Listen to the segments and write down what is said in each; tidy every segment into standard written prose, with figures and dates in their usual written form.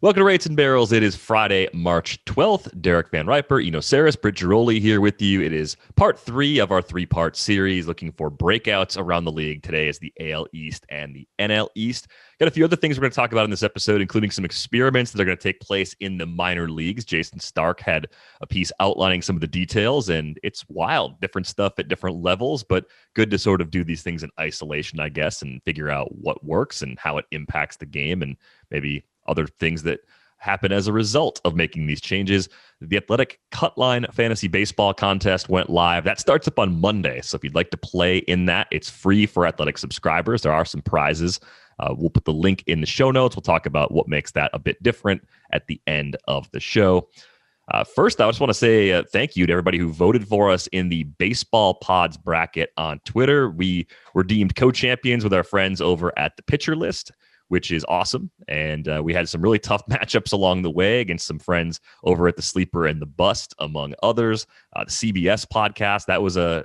Welcome to Rates and Barrels. It is Friday, March 12th. Derek Van Riper, Eno Saris, Britt Giroli here with you. It is part 3 of our 3-part series looking for breakouts around the league. Today is the AL East and the NL East. Got a few other things we're going to talk about in this episode, including some experiments that are going to take place in the minor leagues. Jason Stark had a piece outlining some of the details, and it's wild. Different stuff at different levels, but good to sort of do these things in isolation, I guess, and figure out what works and how it impacts the game and maybe other things that happen as a result of making these changes. The Athletic Cutline Fantasy Baseball Contest went live. That starts up on Monday. So if you'd like to play in that, it's free for Athletic subscribers. There are some prizes. We'll put the link in the show notes. We'll talk about what makes that a bit different at the end of the show. First, I just want to say thank you to everybody who voted for us in the Baseball Pods bracket on Twitter. We were deemed co-champions with our friends over at the Pitcher List, which is awesome. And we had some really tough matchups along the way against some friends over at the Sleeper and the Bust, among others. The CBS podcast, that was a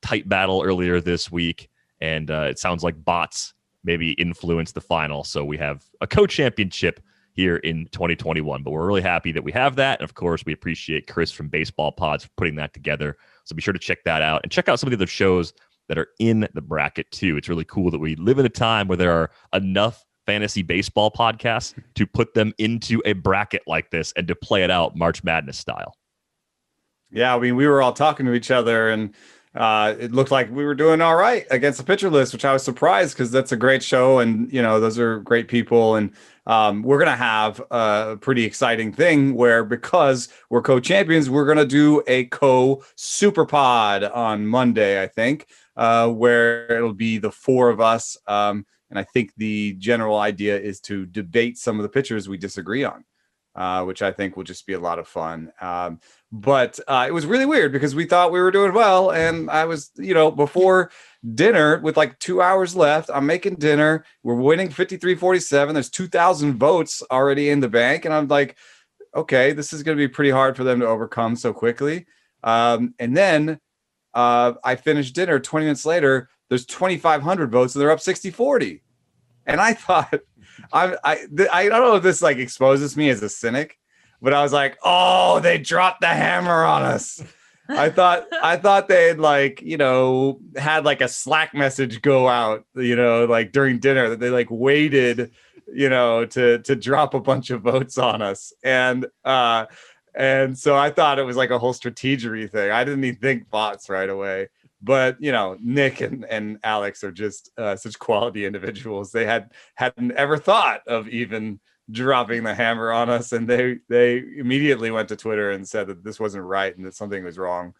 tight battle earlier this week. And it sounds like bots maybe influenced the final. So we have a co-championship here in 2021. But we're really happy that we have that. And of course, we appreciate Chris from Baseball Pods for putting that together. So be sure to check that out and check out some of the other shows that are in the bracket too. It's really cool that we live in a time where there are enough fantasy baseball podcasts to put them into a bracket like this and to play it out March Madness style. Yeah, I mean, we were all talking to each other and it looked like we were doing all right against the Pitcher List, which I was surprised because that's a great show. And, you know, those are great people. And we're going to have a pretty exciting thing where, because we're co-champions, we're going to do a co-super pod on Monday, I think, where it'll be the 4 of us. And I think the general idea is to debate some of the pitchers we disagree on, which I think will just be a lot of fun. But it was really weird because we thought we were doing well. And I was, before dinner with like 2 hours left, I'm making dinner. We're winning 53-47. There's 2,000 votes already in the bank. And I'm like, okay, this is going to be pretty hard for them to overcome so quickly. And then I finished dinner 20 minutes later. There's 2,500 votes and they're up 60-40. And I thought, I don't know if this like exposes me as a cynic, but I was like, oh, they dropped the hammer on us. I thought they had had like a Slack message go out, like during dinner that they like waited, to drop a bunch of votes on us. And so I thought it was like a whole strategery thing. I didn't even think bots right away. But, Nick and Alex are just such quality individuals. They hadn't ever thought of even dropping the hammer on us. And they immediately went to Twitter and said that this wasn't right and that something was wrong.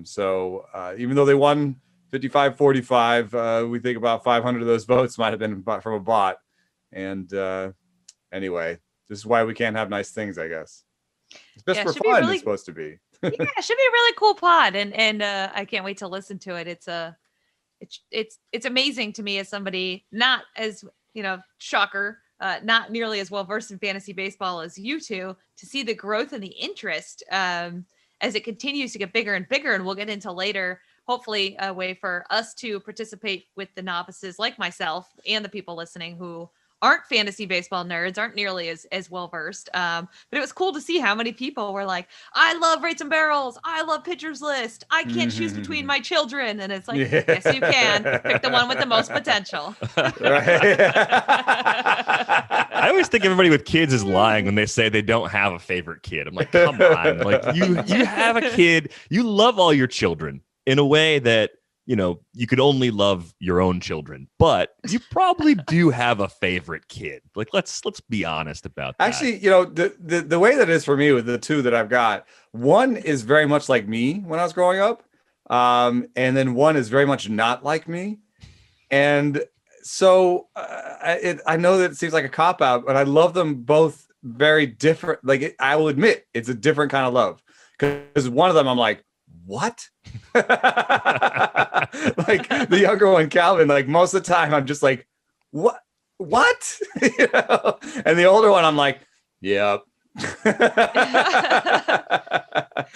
So even though they won 55-45, we think about 500 of those votes might have been from a bot. And anyway, this is why we can't have nice things, I guess. It's best for fun, it's supposed to be. Yeah, it should be a really cool pod, and I can't wait to listen to it. It's amazing to me as somebody not as shocker, not nearly as well versed in fantasy baseball as you two, to see the growth and the interest as it continues to get bigger and bigger. And we'll get into later, hopefully, a way for us to participate with the novices like myself and the people listening who aren't fantasy baseball nerds, aren't nearly as well versed. But it was cool to see how many people were like, I love Rates and Barrels. I love Pitcher's List. I can't choose between my children. And it's like, yes, you can. Pick the one with the most potential. I always think everybody with kids is lying when they say they don't have a favorite kid. I'm like, come on. Like you have a kid. You love all your children in a way that, you could only love your own children, but you probably do have a favorite kid. Like, let's be honest about that. Actually, the way that is for me with the 2 that I've got, one is very much like me when I was growing up. And then one is very much not like me. And so I know that it seems like a cop-out, but I love them both very different. Like, I will admit it's a different kind of love, because one of them I'm like, what? Like the younger one, Calvin, like most of the time I'm just like, what? And the older one, I'm like, yep.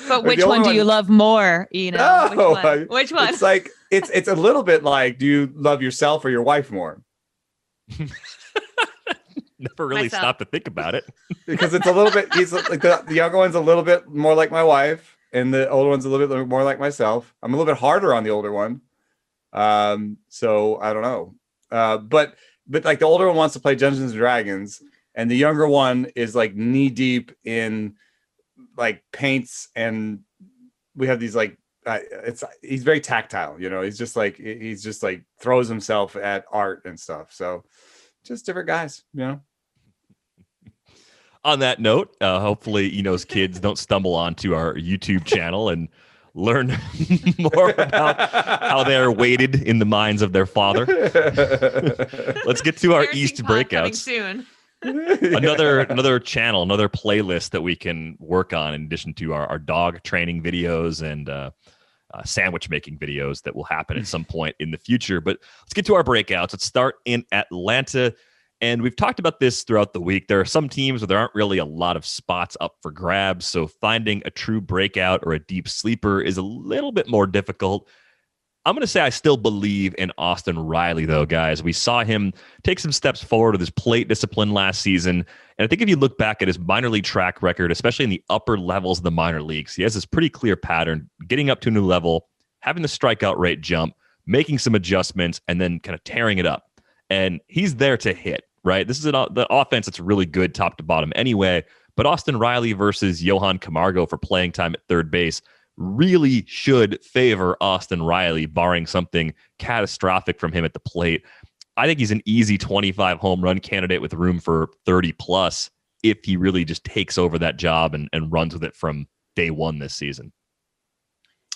But which one do you love more? Which one? It's like, it's a little bit like, do you love yourself or your wife more? Never really Myself. stopped to think about it. Because it's a little bit, he's like the younger one's a little bit more like my wife, and the older one's a little bit more like myself. I'm a little bit harder on the older one. So I don't know. But like the older one wants to play Dungeons and Dragons, and the younger one is like knee deep in like paints, and we have these like he's very tactile, he's just like throws himself at art and stuff. So just different guys. On that note, hopefully Eno's kids don't stumble onto our YouTube channel and learn more about how they're weighted in the minds of their father. Let's get to our East breakouts. Soon. Another channel, another playlist that we can work on in addition to our dog training videos and sandwich making videos that will happen at some point in the future. But let's get to our breakouts. Let's start in Atlanta. And we've talked about this throughout the week. There are some teams where there aren't really a lot of spots up for grabs. So finding a true breakout or a deep sleeper is a little bit more difficult. I'm going to say I still believe in Austin Riley, though, guys. We saw him take some steps forward with his plate discipline last season. And I think if you look back at his minor league track record, especially in the upper levels of the minor leagues, he has this pretty clear pattern, getting up to a new level, having the strikeout rate jump, making some adjustments, and then kind of tearing it up. And he's there to hit, right? This is the offense that's really good top to bottom anyway. But Austin Riley versus Johan Camargo for playing time at third base really should favor Austin Riley, barring something catastrophic from him at the plate. I think he's an easy 25 home run candidate with room for 30 plus if he really just takes over that job and runs with it from day one this season.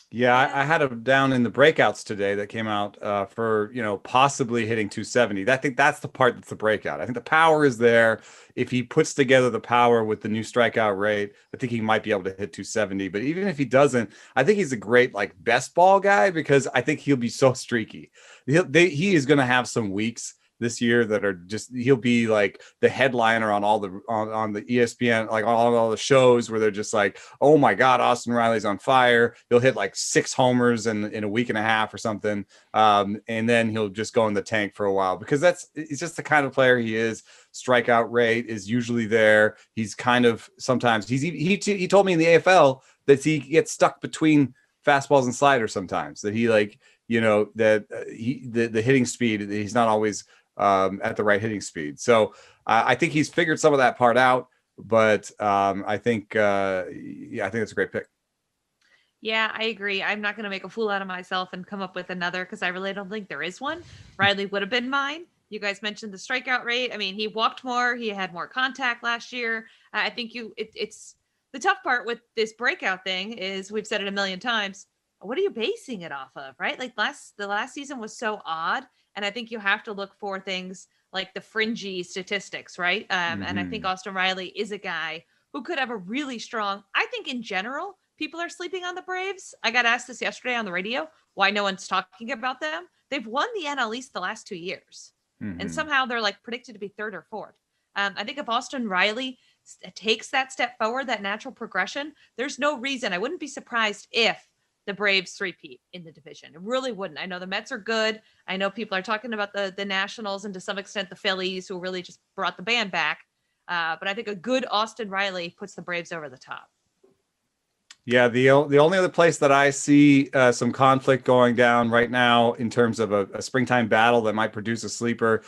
Yeah, I had him down in the breakouts today that came out for, possibly hitting 270. I think that's the part that's the breakout. I think the power is there. If he puts together the power with the new strikeout rate, I think he might be able to hit 270. But even if he doesn't, I think he's a great best ball guy because I think he'll be so streaky. He is going to have some weeks this year that are just, he'll be like the headliner on all the on the ESPN, like on all the shows where they're just like, oh my God, Austin Riley's on fire. He'll hit like 6 homers in a week and a half or something. And then he'll just go in the tank for a while because he's just the kind of player he is. Strikeout rate is usually there. He's kind of, sometimes he told me in the AFL that he gets stuck between fastballs and sliders sometimes, that he the hitting speed, he's not always at the right hitting speed. So I think he's figured some of that part out, but I think it's a great pick. Yeah, I agree. I'm not going to make a fool out of myself and come up with another because I really don't think there is one. Riley would have been mine. You guys mentioned the strikeout rate. I mean, he walked more. He had more contact last year. I think it's the tough part with this breakout thing is we've said it a million times. What are you basing it off of, right? Like the last season was so odd. And I think you have to look for things like the fringy statistics, right? And I think Austin Riley is a guy who could have a really strong, I think in general, people are sleeping on the Braves. I got asked this yesterday on the radio, why no one's talking about them. They've won the NL East the last 2 years. And somehow they're predicted to be third or fourth. I think if Austin Riley takes that step forward, that natural progression, there's no reason. I wouldn't be surprised if the Braves three-peat in the division. It really wouldn't. I know the Mets are good. I know people are talking about the Nationals and to some extent the Phillies, who really just brought the band back. But I think a good Austin Riley puts the Braves over the top. Yeah, the only other place that I see some conflict going down right now in terms of a springtime battle that might produce a sleeper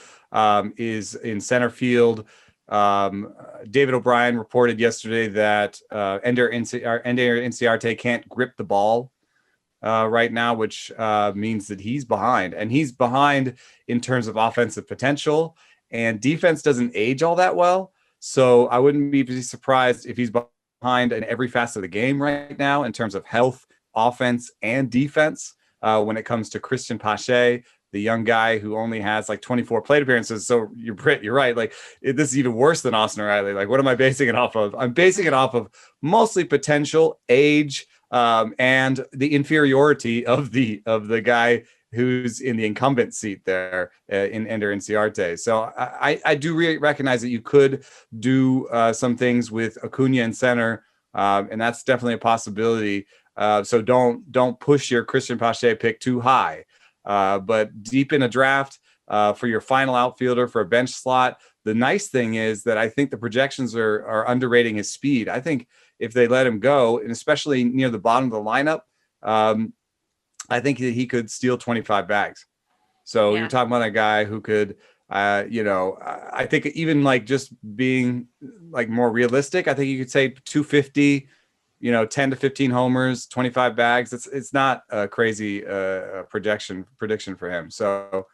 is in center field. David O'Brien reported yesterday that Ender Inciarte can't grip the ball right now, which means that he's behind. And he's behind in terms of offensive potential. And defense doesn't age all that well. So I wouldn't be surprised if he's behind in every facet of the game right now in terms of health, offense, and defense when it comes to Christian Pache, the young guy who only has 24 plate appearances. So you're right. This is even worse than Austin Riley. What am I basing it off of? I'm basing it off of mostly potential, age, and the inferiority of the guy who's in the incumbent seat there in Ender Inciarte. So I do really recognize that you could do some things with Acuna in center, and that's definitely a possibility. So don't push your Christian Pache pick too high. But deep in a draft, for your final outfielder for a bench slot. The nice thing is that I think the projections are underrating his speed. I think if they let him go, and especially near the bottom of the lineup, I think that he could steal 25 bags. So you're talking about a guy who could, I think even like just being like more realistic, I think you could say 250, 10 to 15 homers, 25 bags. It's not a crazy prediction for him. So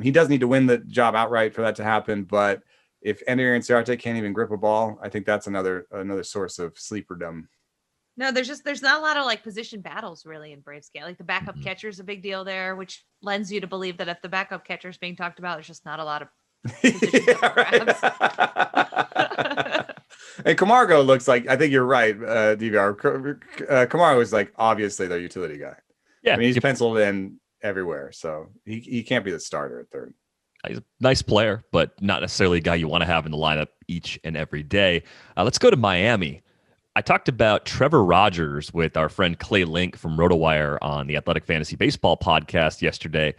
he does need to win the job outright for that to happen. But if Ender Inciarte can't even grip a ball, I think that's another source of sleeperdom. No, there's not a lot of like position battles really in Braves game. Like the backup catcher is a big deal there, which lends you to believe that if the backup catcher is being talked about, there's just not a lot of position grabs. And Camargo looks like, I think you're right, DVR. Camargo is like obviously their utility guy. Yeah, I mean, he's penciled in everywhere, so he can't be the starter at third. He's a nice player, but not necessarily a guy you want to have in the lineup each and every day. Let's go to Miami. I talked about Trevor Rogers with our friend Clay Link from RotoWire on the Athletic Fantasy Baseball podcast yesterday,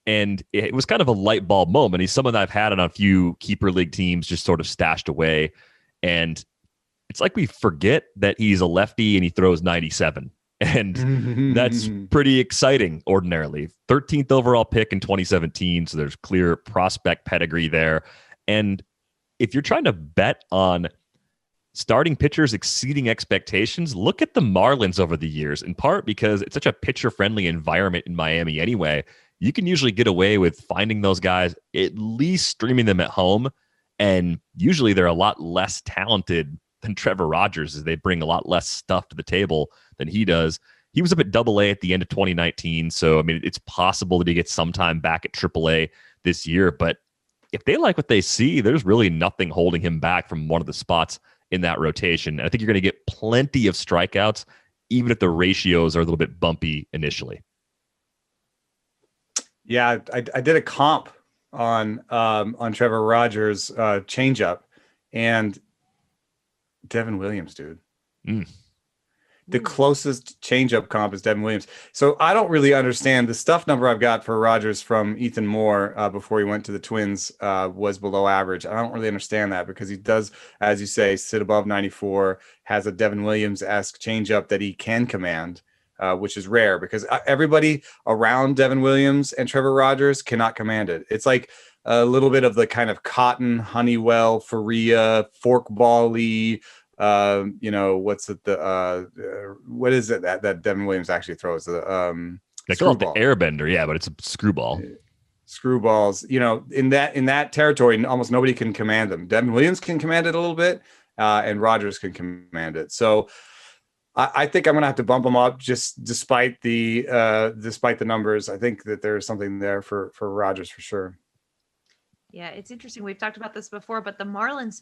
and it was kind of a light bulb moment. He's someone that I've had on a few keeper league teams just sort of stashed away, and it's like we forget that he's a lefty and he throws 97. And that's pretty exciting ordinarily. 13th overall pick in 2017. So there's clear prospect pedigree there. And if you're trying to bet on starting pitchers exceeding expectations, look at the Marlins over the years, in part because it's such a pitcher-friendly environment in Miami anyway. You can usually get away with finding those guys, at least streaming them at home. And usually they're a lot less talented than Trevor Rogers, as they bring a lot less stuff to the table than he does. He was up at AA at the end of 2019. So, I mean, it's possible that he gets some time back at AAA this year. But if they like what they see, there's really nothing holding him back from one of the spots in that rotation. And I think you're going to get plenty of strikeouts, even if the ratios are a little bit bumpy initially. Yeah, I did a comp on Trevor Rogers' changeup, and Devin Williams, dude. The closest changeup comp is Devin Williams. So I don't really understand the stuff number I've got for Rogers from Ethan Moore before he went to the Twins was below average. I don't really understand that because he does, as you say, sit above 94, has a Devin Williams-esque changeup that he can command, which is rare because everybody around Devin Williams and Trevor Rogers cannot command it. It's like a little bit of the kind of Cotton, Honeywell, Faria, forkball-y, what's it? What is it that Devin Williams actually throws? They call it the airbender, yeah, but it's a screwball. Screwballs, in that territory, almost nobody can command them. Devin Williams can command it a little bit, and Rogers can command it. So I think I'm gonna have to bump them up just despite the numbers. I think that there's something there for Rogers for sure. Yeah, it's interesting. We've talked about this before, but the Marlins,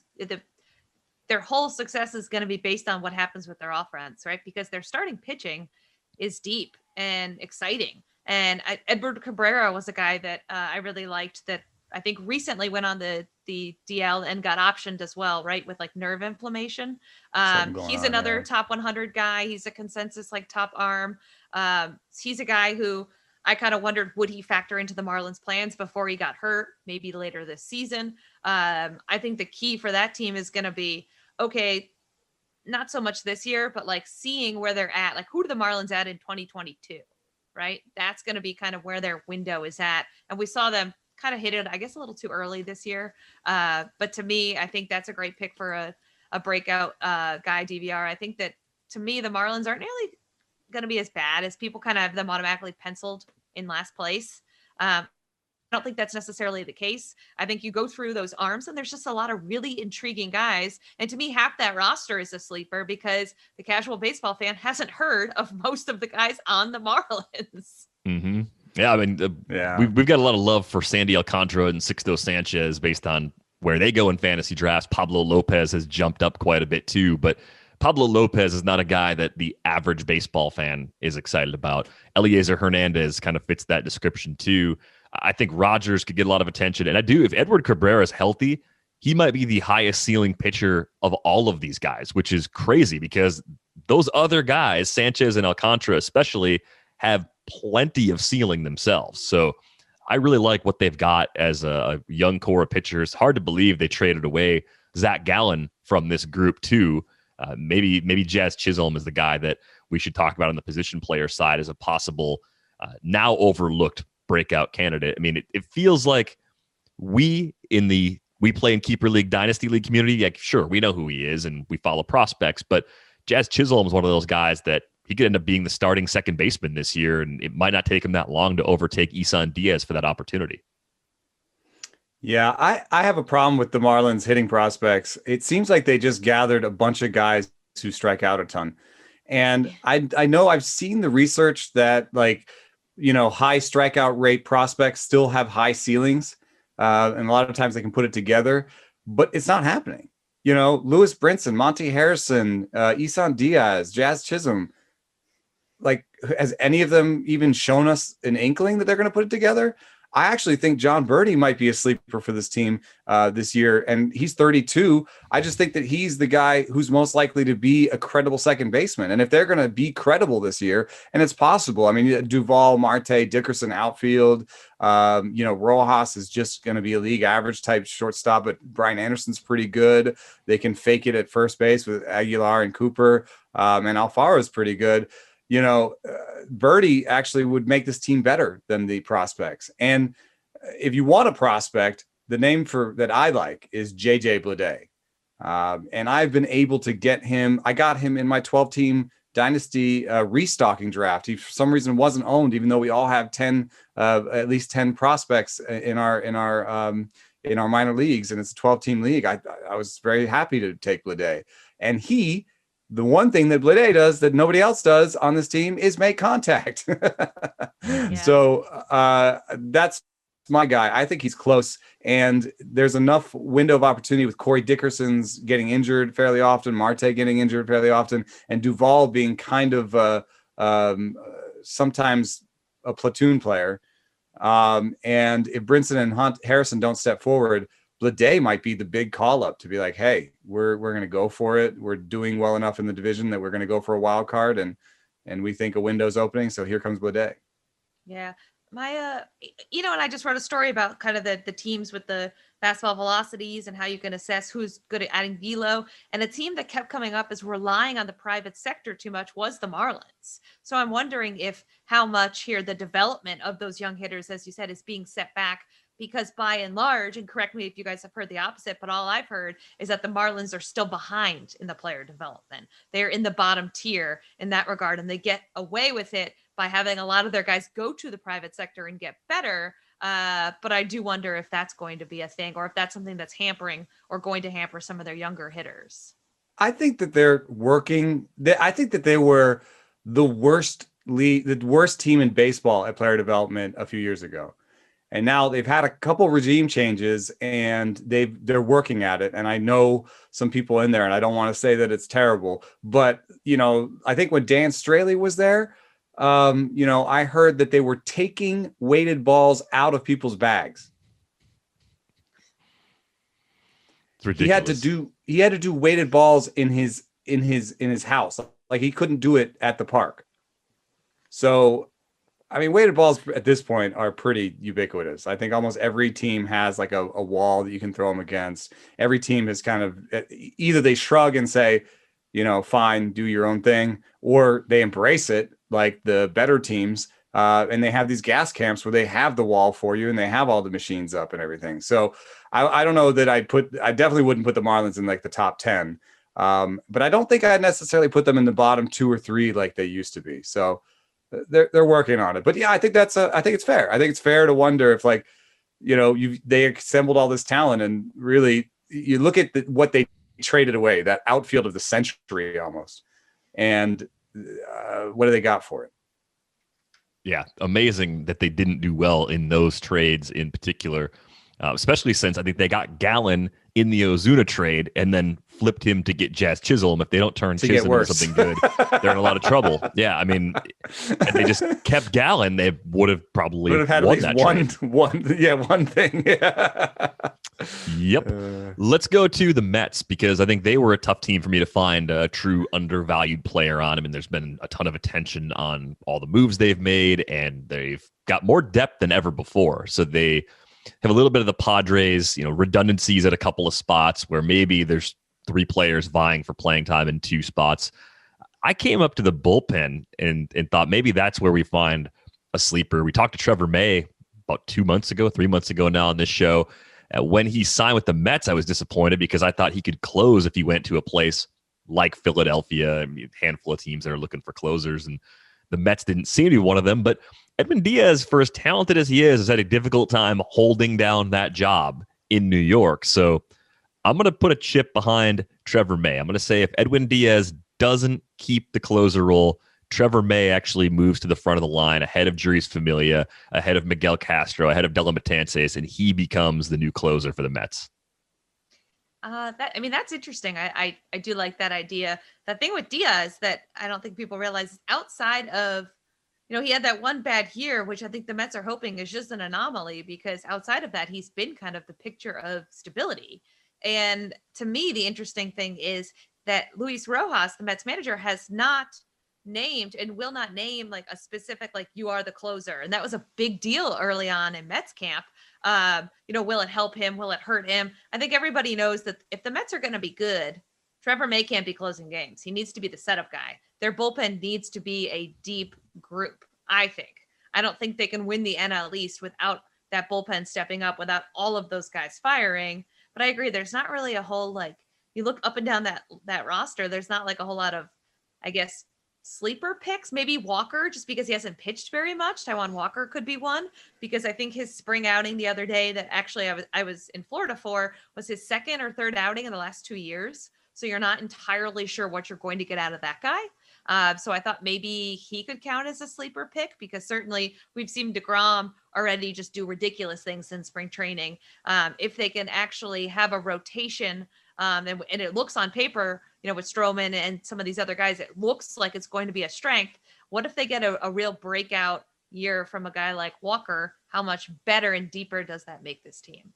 their whole success is going to be based on what happens with their offense, right? Because their starting pitching is deep and exciting. And Edward Cabrera was a guy that I really liked that I think recently went on the DL and got optioned as well, right? With like nerve inflammation. He's another top 100 guy. He's a consensus like top arm. He's a guy who I kind of wondered, would he factor into the Marlins plans before he got hurt, maybe later this season? I think the key for that team is going to be, okay, not so much this year, but like seeing where they're at, like who do the Marlins at in 2022, right? That's going to be kind of where their window is at. And we saw them kind of hit it, I guess, a little too early this year. But to me, I think that's a great pick for a breakout guy, DVR. I think that to me, the Marlins aren't nearly going to be as bad as people kind of have them automatically penciled in last place. I don't think that's necessarily the case. I think you go through those arms and there's just a lot of really intriguing guys. And to me, half that roster is a sleeper because the casual baseball fan hasn't heard of most of the guys on the Marlins. Mm-hmm. Yeah, I mean, we've got a lot of love for Sandy Alcantara and Sixto Sanchez based on where they go in fantasy drafts. Pablo Lopez has jumped up quite a bit too, but Pablo Lopez is not a guy that the average baseball fan is excited about. Eliezer Hernandez kind of fits that description too. I think Rogers could get a lot of attention. And I do, if Edward Cabrera is healthy, he might be the highest ceiling pitcher of all of these guys, which is crazy because those other guys, Sanchez and Alcantara especially, have plenty of ceiling themselves. So I really like what they've got as a young core of pitchers. Hard to believe they traded away Zach Gallen from this group too. Maybe Jazz Chisholm is the guy that we should talk about on the position player side as a possible now overlooked breakout candidate. I mean, it feels like we play in Keeper League, Dynasty League community. Like, sure, we know who he is and we follow prospects, but Jazz Chisholm is one of those guys that he could end up being the starting second baseman this year, and it might not take him that long to overtake Isan Diaz for that opportunity. Yeah, I have a problem with the Marlins hitting prospects. It seems like they just gathered a bunch of guys who strike out a ton. And I know I've seen the research that, like, high strikeout rate prospects still have high ceilings. And a lot of times they can put it together, but it's not happening. Lewis Brinson, Monty Harrison, Isan Diaz, Jazz Chisholm. Like, has any of them even shown us an inkling that they're going to put it together? I actually think John Birdie might be a sleeper for this team this year, and he's 32. I just think that he's the guy who's most likely to be a credible second baseman. And if they're going to be credible this year, and it's possible, I mean, Duvall, Marte, Dickerson outfield, Rojas is just going to be a league average type shortstop, but Brian Anderson's pretty good. They can fake it at first base with Aguilar and Cooper, and Alfaro is pretty good. Birdie actually would make this team better than the prospects. And if you want a prospect, the name that I like is JJ Bleday. And I've been able to get him. I got him in my 12-team dynasty restocking draft. He, for some reason, wasn't owned, even though we all have at least 10 prospects in our minor leagues, and it's a 12-team league. I was very happy to take Bleday. And the one thing that Bleday does that nobody else does on this team is make contact. Yeah. So that's my guy. I think he's close, and there's enough window of opportunity with Corey Dickerson's getting injured fairly often, Marte getting injured fairly often, and Duvall being kind of sometimes a platoon player. And if Brinson and Harrison don't step forward, Bleday might be the big call up to be like, hey, we're going to go for it. We're doing well enough in the division that we're going to go for a wild card, and we think a window's opening. So here comes Bleday. Yeah. My, and I just wrote a story about kind of the teams with the fastball velocities and how you can assess who's good at adding velo. And a team that kept coming up as relying on the private sector too much was the Marlins. So I'm wondering how much here the development of those young hitters, as you said, is being set back. Because by and large, and correct me if you guys have heard the opposite, but all I've heard is that the Marlins are still behind in the player development. They're in the bottom tier in that regard, and they get away with it by having a lot of their guys go to the private sector and get better. But I do wonder if that's going to be a thing, or if that's something that's hampering or going to hamper some of their younger hitters. I think that they're working. I think that they were the worst team in baseball at player development a few years ago. And now they've had a couple regime changes, and they're working at it. And I know some people in there, and I don't want to say that it's terrible, but I think when Dan Straley was there, I heard that they were taking weighted balls out of people's bags. It's ridiculous. He had to do weighted balls in his house. Like, he couldn't do it at the park. So, I mean, weighted balls at this point are pretty ubiquitous. I think almost every team has like a wall that you can throw them against. Every team is kind of either they shrug and say, fine, do your own thing, or they embrace it like the better teams. And they have these gas camps where they have the wall for you and they have all the machines up and everything. So I don't know that I definitely wouldn't put the Marlins in like the top 10. But I don't think I'd necessarily put them in the bottom 2 or 3 like they used to be. So they're working on it. But yeah, I think it's fair. I think it's fair to wonder if, like, they assembled all this talent, and really you look at what they traded away, that outfield of the century almost. And what do they got for it? Yeah, amazing that they didn't do well in those trades in particular, especially since I think they got Gallen in the Ozuna trade and then flipped him to get Jazz Chisholm. If they don't turn Chisholm into something good, they're in a lot of trouble. Yeah, I mean, if they just kept Gallen, they would have probably had won at least one thing. Yeah. Yep. Let's go to the Mets, because I think they were a tough team for me to find a true undervalued player on. I mean, there's been a ton of attention on all the moves they've made, and they've got more depth than ever before. So they have a little bit of the Padres, redundancies at a couple of spots where maybe there's 3 players vying for playing time in 2 spots. I came up to the bullpen and thought maybe that's where we find a sleeper. We talked to Trevor May about 3 months ago now on this show. When he signed with the Mets, I was disappointed because I thought he could close if he went to a place like Philadelphia. I mean, a handful of teams that are looking for closers, and the Mets didn't seem to be one of them. But Edwin Diaz, for as talented as he is, has had a difficult time holding down that job in New York. So I'm going to put a chip behind Trevor May. I'm going to say if Edwin Diaz doesn't keep the closer role, Trevor May actually moves to the front of the line ahead of Jeurys Familia, ahead of Miguel Castro, ahead of Della Matances, and he becomes the new closer for the Mets. That's interesting. I do like that idea. The thing with Diaz that I don't think people realize is outside of, he had that one bad year, which I think the Mets are hoping is just an anomaly, because outside of that, he's been kind of the picture of stability. And to me, the interesting thing is that Luis Rojas, the Mets manager, has not named and will not name like a specific, like, you are the closer. And that was a big deal early on in Mets camp. Will it help him? Will it hurt him? I think everybody knows that if the Mets are going to be good, Trevor May can't be closing games. He needs to be the setup guy. Their bullpen needs to be a deep group, I think. I don't think they can win the NL East without that bullpen stepping up, without all of those guys firing. But I agree, there's not really a whole, like, you look up and down that roster, there's not like a whole lot of, I guess, sleeper picks. Maybe Walker, just because he hasn't pitched very much. Taijuan Walker could be one, because I think his spring outing the other day that actually I was in Florida for was his 2nd or 3rd outing in the last 2 years. So you're not entirely sure what you're going to get out of that guy. So I thought maybe he could count as a sleeper pick, because certainly we've seen DeGrom already just do ridiculous things in spring training. If they can actually have a rotation, and it looks on paper, with Stroman and some of these other guys, it looks like it's going to be a strength. What if they get a real breakout year from a guy like Walker? How much better and deeper does that make this team?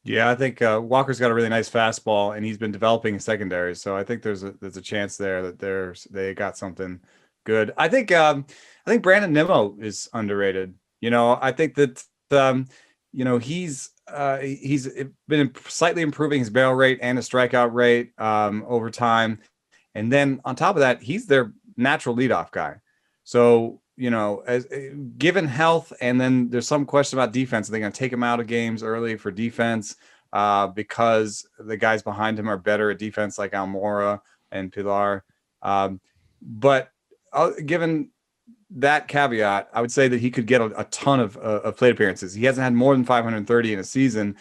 Yeah, I think Walker's got a really nice fastball, and he's been developing a secondary. So I think there's a chance there that they got something good. I think Brandon Nimmo is underrated. I think that he's been slightly improving his barrel rate and his strikeout rate over time. And then on top of that, he's their natural leadoff guy. So, as given health, and then there's some question about defense. Are they going to take him out of games early for defense because the guys behind him are better at defense, like Almora and Pilar? But given that caveat, I would say that he could get a ton of plate appearances. He hasn't had more than 530 in a season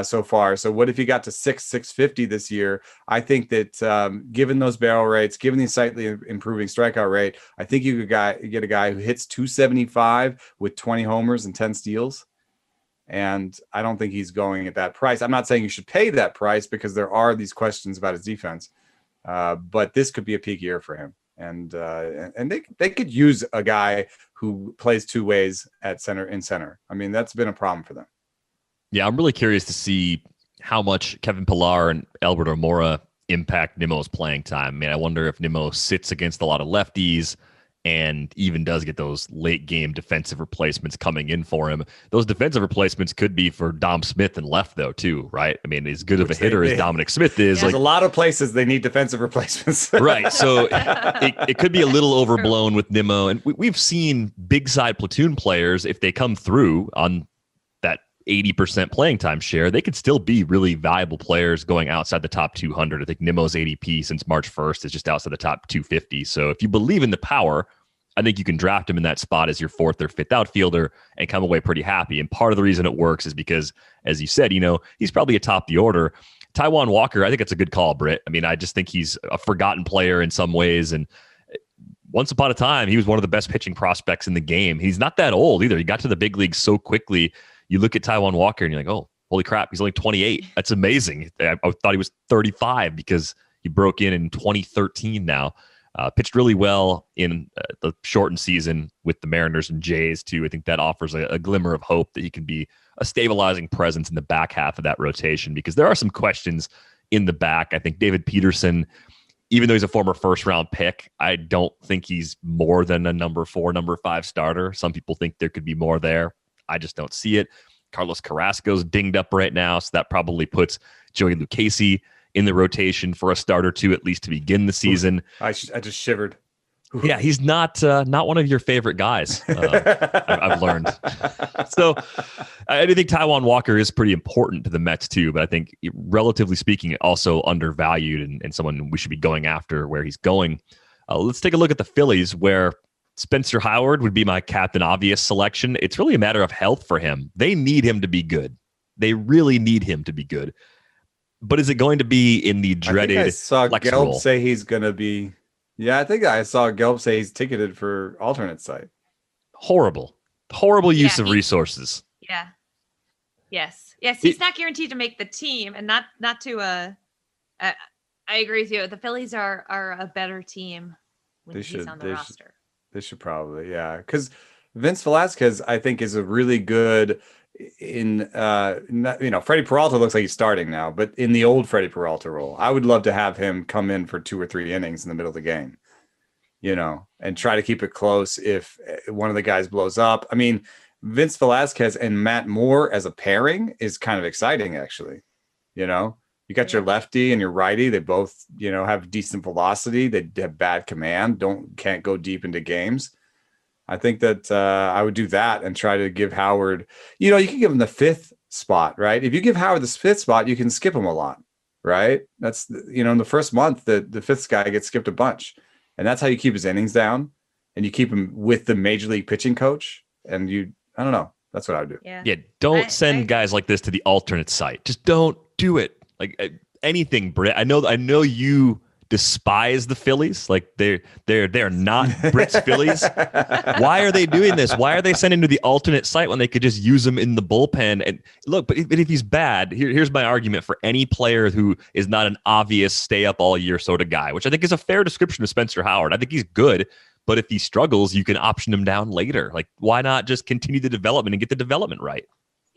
so far. So what if he got to 650 this year? I think that given those barrel rates, given the slightly improving strikeout rate, I think you could get a guy who hits 275 with 20 homers and 10 steals. And I don't think he's going at that price. I'm not saying you should pay that price, because there are these questions about his defense. But this could be a peak year for him. And they could use a guy who plays 2 ways at center. I mean, that's been a problem for them. Yeah, I'm really curious to see how much Kevin Pillar and Albert Almora impact Nimmo's playing time. I mean, I wonder if Nimmo sits against a lot of lefties and even does get those late game defensive replacements coming in for him. Those defensive replacements could be for Dom Smith and left, though, too, right? I mean, as good of a hitter as Dominic Smith is. There's a lot of places they need defensive replacements. Right. So it could be a little overblown with Nimmo. And we've seen big side platoon players, if they come through on that 80% playing time share, they could still be really valuable players going outside the top 200. I think Nimmo's ADP since March 1st is just outside the top 250. So if you believe in the power, I think you can draft him in that spot as your 4th or 5th outfielder and come away pretty happy. And part of the reason it works is because, as you said, he's probably atop the order. Taijuan Walker, I think it's a good call, Britt. I mean, I just think he's a forgotten player in some ways. And once upon a time, he was one of the best pitching prospects in the game. He's not that old either. He got to the big leagues so quickly. You look at Taijuan Walker and you're like, oh, holy crap, he's only 28. That's amazing. I thought he was 35 because he broke in 2013 now. Pitched really well in the shortened season with the Mariners and Jays, too. I think that offers a glimmer of hope that he can be a stabilizing presence in the back half of that rotation, because there are some questions in the back. I think David Peterson, even though he's a former first-round pick, I don't think he's more than a number 4, number 5 starter. Some people think there could be more there. I just don't see it. Carlos Carrasco's dinged up right now, so that probably puts Joey Lucchesi in the rotation for a start or two, at least to begin the season. I just shivered. Yeah, he's not one of your favorite guys, I've learned. So I do think Taijuan Walker is pretty important to the Mets too, but I think relatively speaking, also undervalued and someone we should be going after where he's going. Let's take a look at the Phillies, where Spencer Howard would be my captain obvious selection. It's really a matter of health for him. They need him to be good. They really need him to be good. But is it going to be in the dreaded I saw flex Gelb role? say he's going to be. Yeah, I think I saw Gelb say he's ticketed for alternate site. Horrible use of resources. Yeah. Yes. He's not guaranteed to make the team, and not to. I agree with you. The Phillies are a better team when he's on the roster. They should probably, yeah, because Vince Velasquez, I think, is a really good Freddie Peralta looks like he's starting now, but in the old Freddie Peralta role, I would love to have him come in for 2 or 3 innings in the middle of the game, and try to keep it close if one of the guys blows up. I mean, Vince Velasquez and Matt Moore as a pairing is kind of exciting, actually. You got your lefty and your righty. They both, have decent velocity. They have bad command, can't go deep into games. I think that I would do that and try to give Howard, you can give him the 5th spot, right? If you give Howard the 5th spot, you can skip him a lot, right? That's, in the first month, the 5th guy gets skipped a bunch. And that's how you keep his innings down, and you keep him with the major league pitching coach. And I don't know. That's what I would do. Yeah. Don't send guys like this to the alternate site. Just don't do it. Like anything, Britt. I know you despise the Phillies. Like they're not Britt's Phillies. Why are they doing this? Why are they sending to the alternate site when they could just use him in the bullpen? And look, but if he's bad, here's my argument for any player who is not an obvious stay up all year sort of guy, which I think is a fair description of Spencer Howard. I think he's good, but if he struggles, you can option him down later. Like, why not just continue the development and get the development right?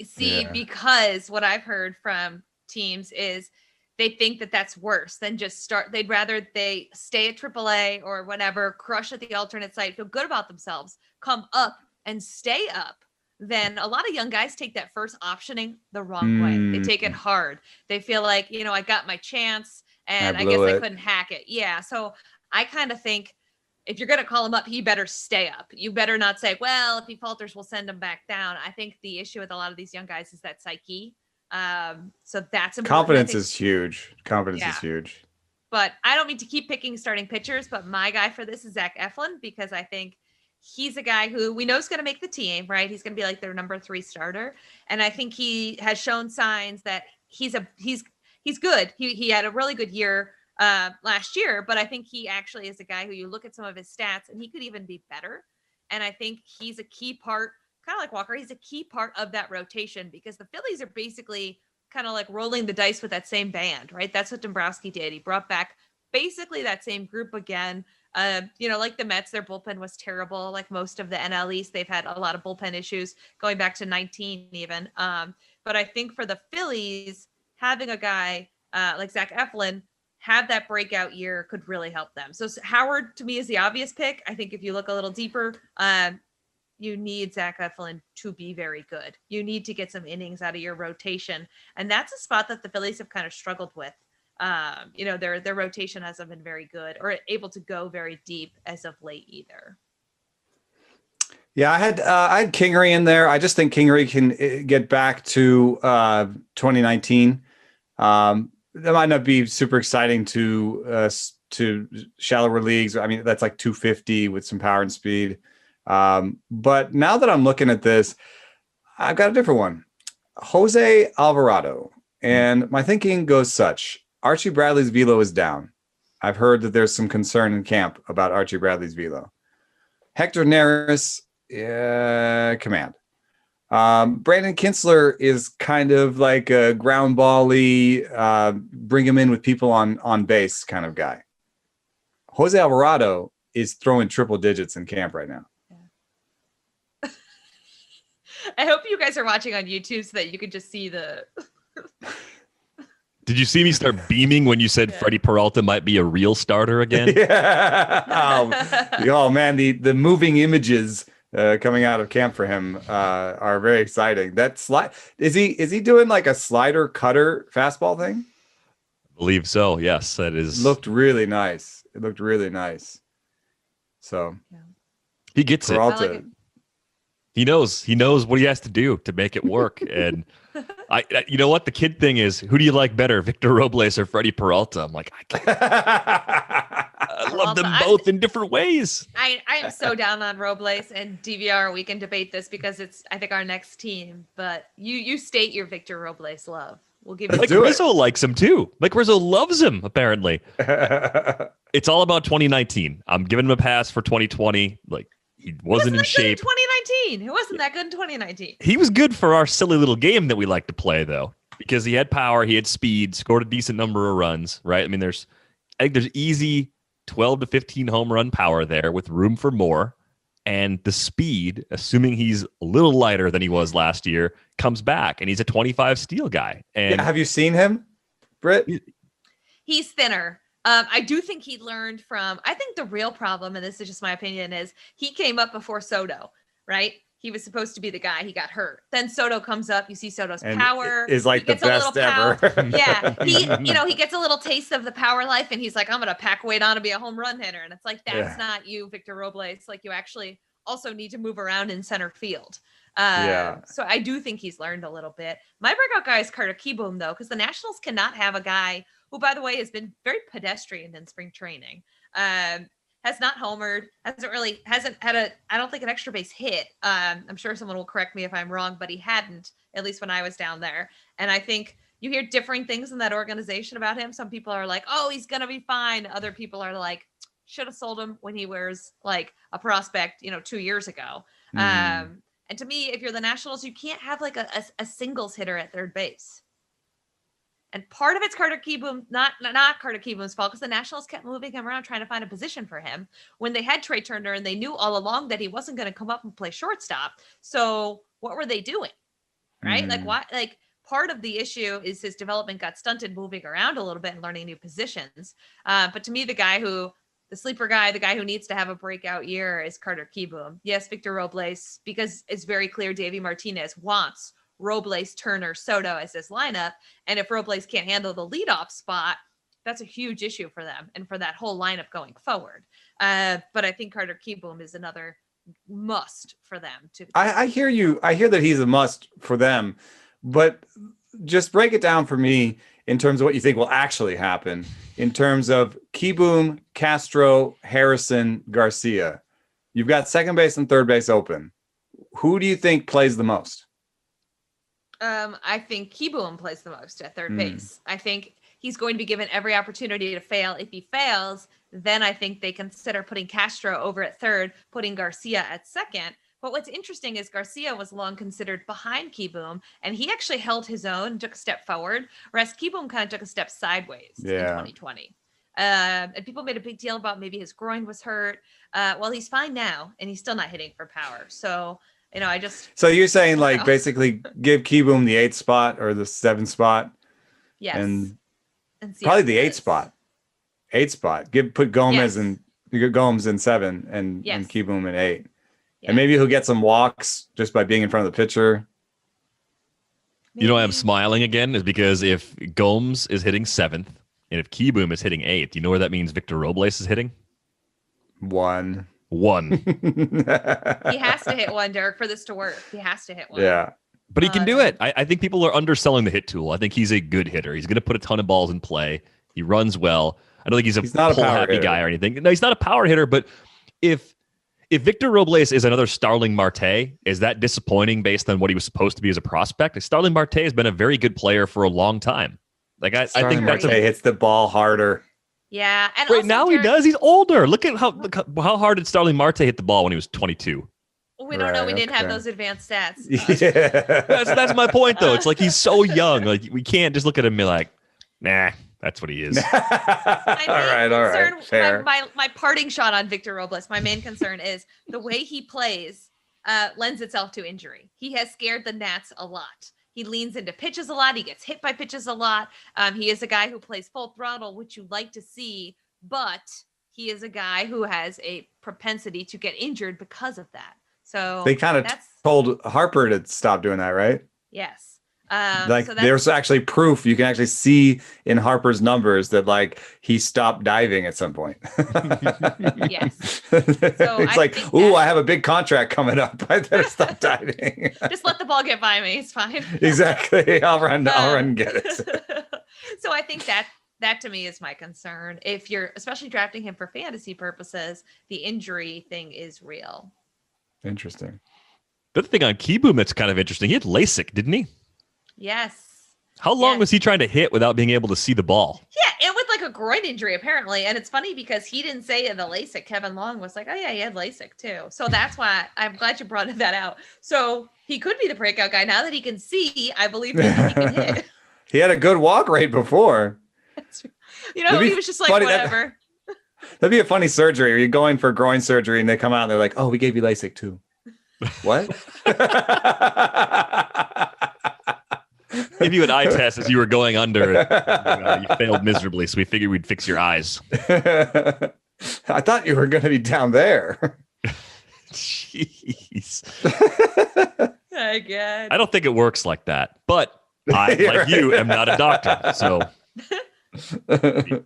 See, because what I've heard from teams is they think that that's worse than just start. They'd rather they stay at AAA or whatever, crush at the alternate site, feel good about themselves, come up and stay up. Then a lot of young guys take that first optioning the wrong way. They take it hard. They feel like, I got my chance and I guess I couldn't hack it. Yeah. So I kind of think if you're going to call him up, he better stay up. You better not say, well, if he falters, we'll send him back down. I think the issue with a lot of these young guys is that psyche. So that's important. Confidence is huge. Is huge. But I don't mean to keep picking starting pitchers, but my guy for this is Zach Eflin, because I think he's a guy who we know is going to make the team, right? He's going to be like their number 3 starter. And I think he has shown signs that he's good. He had a really good year last year, but I think he actually is a guy who you look at some of his stats and he could even be better. And I think he's a key part, kind of like Walker, he's a key part of that rotation, because the Phillies are basically kind of like rolling the dice with that same band, right? That's what Dombrowski did. He brought back basically that same group again. Like the Mets, their bullpen was terrible. Like most of the NL East, they've had a lot of bullpen issues going back to 19 even. But I think for the Phillies, having a guy like Zach Eflin have that breakout year could really help them. So Howard, to me, is the obvious pick. I think if you look a little deeper, you need Zach Eflin to be very good. You need to get some innings out of your rotation. And that's a spot that the Phillies have kind of struggled with. Their rotation hasn't been very good or able to go very deep as of late either. Yeah, I had Kingery in there. I just think Kingery can get back to 2019. That might not be super exciting to shallower leagues. I mean, that's like 250 with some power and speed. But now that I'm looking at this, I've got a different one. Jose Alvarado. And my thinking goes such. Archie Bradley's velo is down. I've heard that there's some concern in camp about Archie Bradley's velo. Hector Neris, command. Brandon Kinsler is kind of like a ground ball-y, bring him in with people on base kind of guy. Jose Alvarado is throwing triple digits in camp right now. I hope you guys are watching on YouTube so that you can just see the. Did you see me start beaming when you said Freddie Peralta might be a real starter again? Yeah. Oh man, the moving images coming out of camp for him are very exciting. That slide is he doing like a slider cutter fastball thing? I believe so. Yes, that is. Looked really nice. It looked really nice. So he gets Peralta. Like it. He knows what he has to do to make it work. And you know what? The kid thing is, who do you like better, Victor Robles or Freddie Peralta? I'm like, I love them both in different ways. I am so down on Robles and DVR. We can debate this because it's, I think, our next team. But you state your Victor Robles love. We'll give you. Mike Rizzo likes him too. Mike Rizzo loves him. Apparently, it's all about 2019. I'm giving him a pass for 2020. Like he wasn't in shape. 2019. It wasn't that good in 2019. He was good for our silly little game that we like to play, though, because he had power, he had speed, scored a decent number of runs. Right? I mean, I think there's easy 12 to 15 home run power there with room for more. And the speed, assuming he's a little lighter than he was last year, comes back, and he's a 25 steal guy. And have you seen him, Britt? He's thinner. I do think he learned from, I think the real problem, and this is just my opinion, is he came up before Soto, right? He was supposed to be the guy. He got hurt. Then Soto comes up. You see Soto's power. Is like the best ever. Yeah. He gets a little taste of the power life, and he's like, I'm going to pack weight on to be a home run hitter. And it's like, that's not you, Victor Robles. Like, you actually also need to move around in center field. So I do think he's learned a little bit. My breakout guy is Carter Kieboom, though, because the Nationals cannot have a guy who, by the way, has been very pedestrian in spring training. Has not homered, hasn't had I don't think an extra base hit. I'm sure someone will correct me if I'm wrong, but he hadn't, at least when I was down there. And I think you hear differing things in that organization about him. Some people are like, oh, he's going to be fine. Other people are like, should have sold him when he was like a prospect, 2 years ago. And to me, if you're the Nationals, you can't have like a singles hitter at third base. And part of it's Carter Kieboom, not Carter Kieboom's fault, because the Nationals kept moving him around trying to find a position for him when they had Trey Turner, and they knew all along that he wasn't going to come up and play shortstop. So what were they doing? Right? Like, why? Like, part of the issue is his development got stunted moving around a little bit and learning new positions. But to me, the sleeper guy, the guy who needs to have a breakout year is Carter Kieboom. Yes, Victor Robles, because it's very clear Deivi Martinez wants Robles, Turner, Soto as his lineup. And if Robles can't handle the leadoff spot, that's a huge issue for them and for that whole lineup going forward. But I think Carter Kieboom is another must for them. I hear you. I hear that he's a must for them, but just break it down for me in terms of what you think will actually happen in terms of Kieboom, Castro, Harrison, Garcia. You've got second base and third base open. Who do you think plays the most? I think Kieboom plays the most at third base. I think he's going to be given every opportunity to fail. If he fails, then I think they consider putting Castro over at third, putting Garcia at second. But what's interesting is Garcia was long considered behind Kieboom, and he actually held his own and took a step forward, whereas Kieboom kind of took a step sideways in 2020. And people made a big deal about maybe his groin was hurt. Well, he's fine now, and he's still not hitting for power. So So you're saying like basically give Kieboom the 8th spot or the 7th spot? Yes. And probably the 8th spot. 8th spot. Put Gomez and Gomes in 7 and Kieboom in 8. Yeah. And maybe he'll get some walks just by being in front of the pitcher. Maybe. You know why I'm smiling again is because if Gomes is hitting 7th and if Kieboom is hitting 8th, you know where that means Victor Robles is hitting? 1. He has to hit 1, Derek, for this to work. He has to hit 1. Yeah. But he can do it. I think people are underselling the hit tool. I think he's a good hitter. He's going to put a ton of balls in play. He runs well. I don't think he's not a power happy hitter. Guy or anything. No, he's not a power hitter. But if Victor Robles is another Starling Marte, is that disappointing based on what he was supposed to be as a prospect? Starling Marte has been a very good player for a long time. Like I think Marte hits the ball harder. Yeah, and right now Derek, he does. He's older. Look how hard did Starling Marte hit the ball when he was 22. We don't know. We didn't have those advanced stats. Yeah, that's my point, though. It's like he's so young. Like we can't just look at him and be like, nah, that's what he is. All right. Fair. My parting shot on Victor Robles. My main concern is the way he plays. lends itself to injury. He has scared the Nats a lot. He leans into pitches a lot. He gets hit by pitches a lot. He is a guy who plays full throttle, which you like to see, but he is a guy who has a propensity to get injured because of that. So they kind of told Harper to stop doing that, right? Yes. So there's actually proof you can actually see in Harper's numbers that like he stopped diving at some point. Yes. So it's like, ooh, I have a big contract coming up. I better stop diving. Just let the ball get by me. It's fine. Exactly. I'll run and get it. So I think that to me is my concern. If you're especially drafting him for fantasy purposes, the injury thing is real. Interesting. The other thing on Kieboom that's kind of interesting, he had LASIK, didn't he? Yes. How long was he trying to hit without being able to see the ball? Yeah, and with like a groin injury, apparently. And it's funny because he didn't say in the LASIK. Kevin Long was like, oh, yeah, he had LASIK too. So that's why I'm glad you brought that out. So he could be the breakout guy. Now that he can see, I believe he can hit. He had a good walk rate before. You know, he was just like, whatever. That'd be a funny surgery. Or you're going for groin surgery and they come out and they're like, oh, we gave you LASIK too. What? Give you an eye test as you were going under. You failed miserably, so we figured we'd fix your eyes. I thought you were going to be down there. Jeez. Oh, God. I don't think it works like that, but I, like you, am not a doctor, so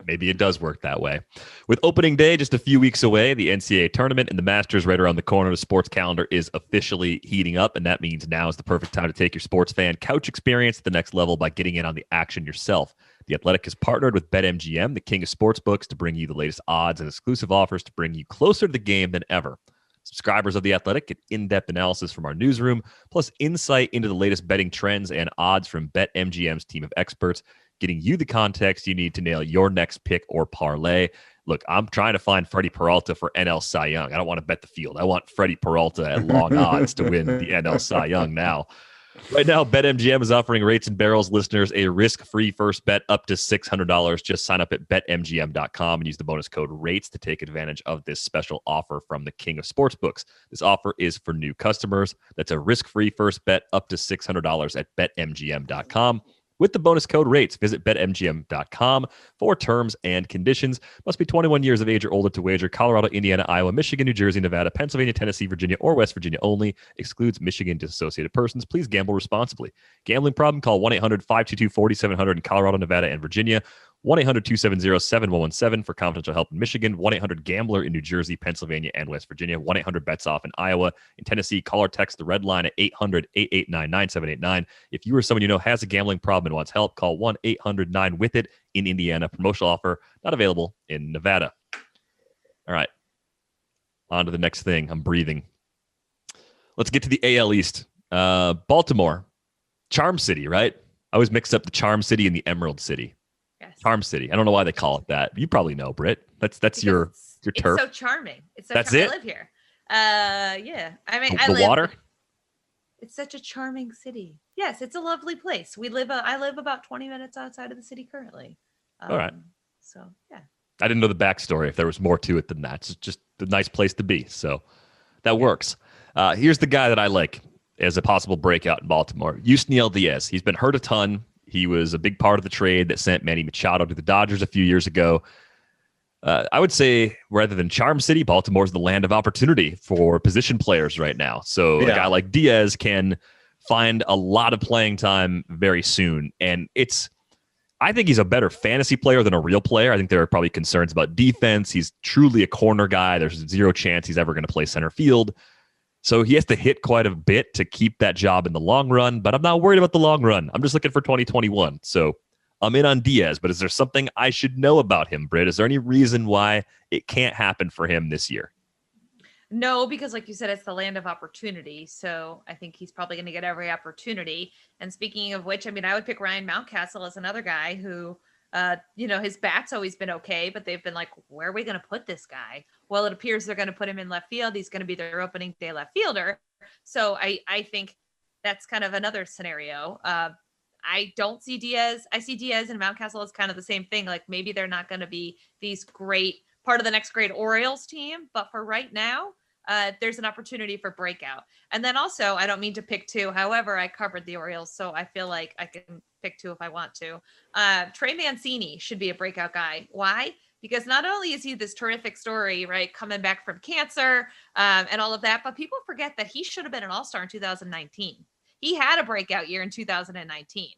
maybe it does work that way. With opening day just a few weeks away, the NCAA tournament and the Masters right around the corner, the sports calendar is officially heating up, and that means now is the perfect time to take your sports fan couch experience to the next level by getting in on the action yourself. The Athletic has partnered with BetMGM, the king of sportsbooks, to bring you the latest odds and exclusive offers to bring you closer to the game than ever. Subscribers of The Athletic get in-depth analysis from our newsroom, plus insight into the latest betting trends and odds from BetMGM's team of experts, getting you the context you need to nail your next pick or parlay. Look, I'm trying to find Freddie Peralta for NL Cy Young. I don't want to bet the field. I want Freddie Peralta at long odds to win the NL Cy Young now. Right now, BetMGM is offering Rates and Barrels listeners a risk-free first bet up to $600. Just sign up at betmgm.com and use the bonus code RATES to take advantage of this special offer from the king of sportsbooks. This offer is for new customers. That's a risk-free first bet up to $600 at betmgm.com. With the bonus code RATES, visit betmgm.com for terms and conditions. Must be 21 years of age or older to wager. Colorado, Indiana, Iowa, Michigan, New Jersey, Nevada, Pennsylvania, Tennessee, Virginia, or West Virginia only. Excludes Michigan disassociated persons. Please gamble responsibly. Gambling problem? Call 1-800-522-4700 in Colorado, Nevada, and Virginia. 1-800-270-7117 for confidential help in Michigan. 1-800-GAMBLER in New Jersey, Pennsylvania, and West Virginia. 1-800-BETS-OFF in Iowa. In Tennessee, call or text the red line at 800-889-9789. If you or someone you know has a gambling problem and wants help, call 1-800-9-WITH-IT in Indiana. Promotional offer not available in Nevada. All right. On to the next thing. I'm breathing. Let's get to the AL East. Baltimore. Charm City, right? I always mix up the Charm City and the Emerald City. Yes. Charm City. I don't know why they call it that. You probably know, Britt. That's your turf. It's so charming. It's so That's charming. it? I live here. Yeah. I mean, the water? It's such a charming city. Yes, it's a lovely place. I live about 20 minutes outside of the city currently. All right. So, yeah. I didn't know the backstory, if there was more to it than that. It's just a nice place to be. So that works. Here's the guy that I like as a possible breakout in Baltimore. Yusniel Diaz. He's been hurt a ton. He was a big part of the trade that sent Manny Machado to the Dodgers a few years ago. I would say, rather than Charm City, Baltimore's the land of opportunity for position players right now. So a guy like Diaz can find a lot of playing time very soon. And I think he's a better fantasy player than a real player. I think there are probably concerns about defense. He's truly a corner guy. There's zero chance he's ever going to play center field. So he has to hit quite a bit to keep that job in the long run, but I'm not worried about the long run. I'm just looking for 2021. So I'm in on Diaz, but is there something I should know about him, Britt? Is there any reason why it can't happen for him this year? No, because like you said, it's the land of opportunity. So I think he's probably going to get every opportunity. And speaking of which, I mean, I would pick Ryan Mountcastle as another guy who, his bat's always been okay, but they've been like, where are we going to put this guy? Well, it appears they're going to put him in left field. He's going to be their opening day left fielder. So I think that's kind of another scenario. I don't see Diaz. I see Diaz and Mountcastle as kind of the same thing. Like maybe they're not going to be these great part of the next great Orioles team, but for right now, there's an opportunity for breakout. And then also, I don't mean to pick two. However, I covered the Orioles, so I feel like I can pick two if I want to. Trey Mancini should be a breakout guy. Why? Because not only is he this terrific story, right, coming back from cancer and all of that, but people forget that he should have been an all-star in 2019. He had a breakout year in 2019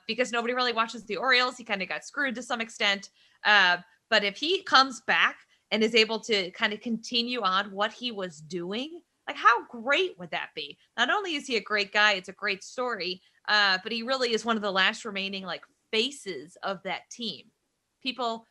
because nobody really watches the Orioles. He kind of got screwed to some extent. But if he comes back and is able to kind of continue on what he was doing, like how great would that be? Not only is he a great guy, it's a great story, but he really is one of the last remaining like faces of that team. People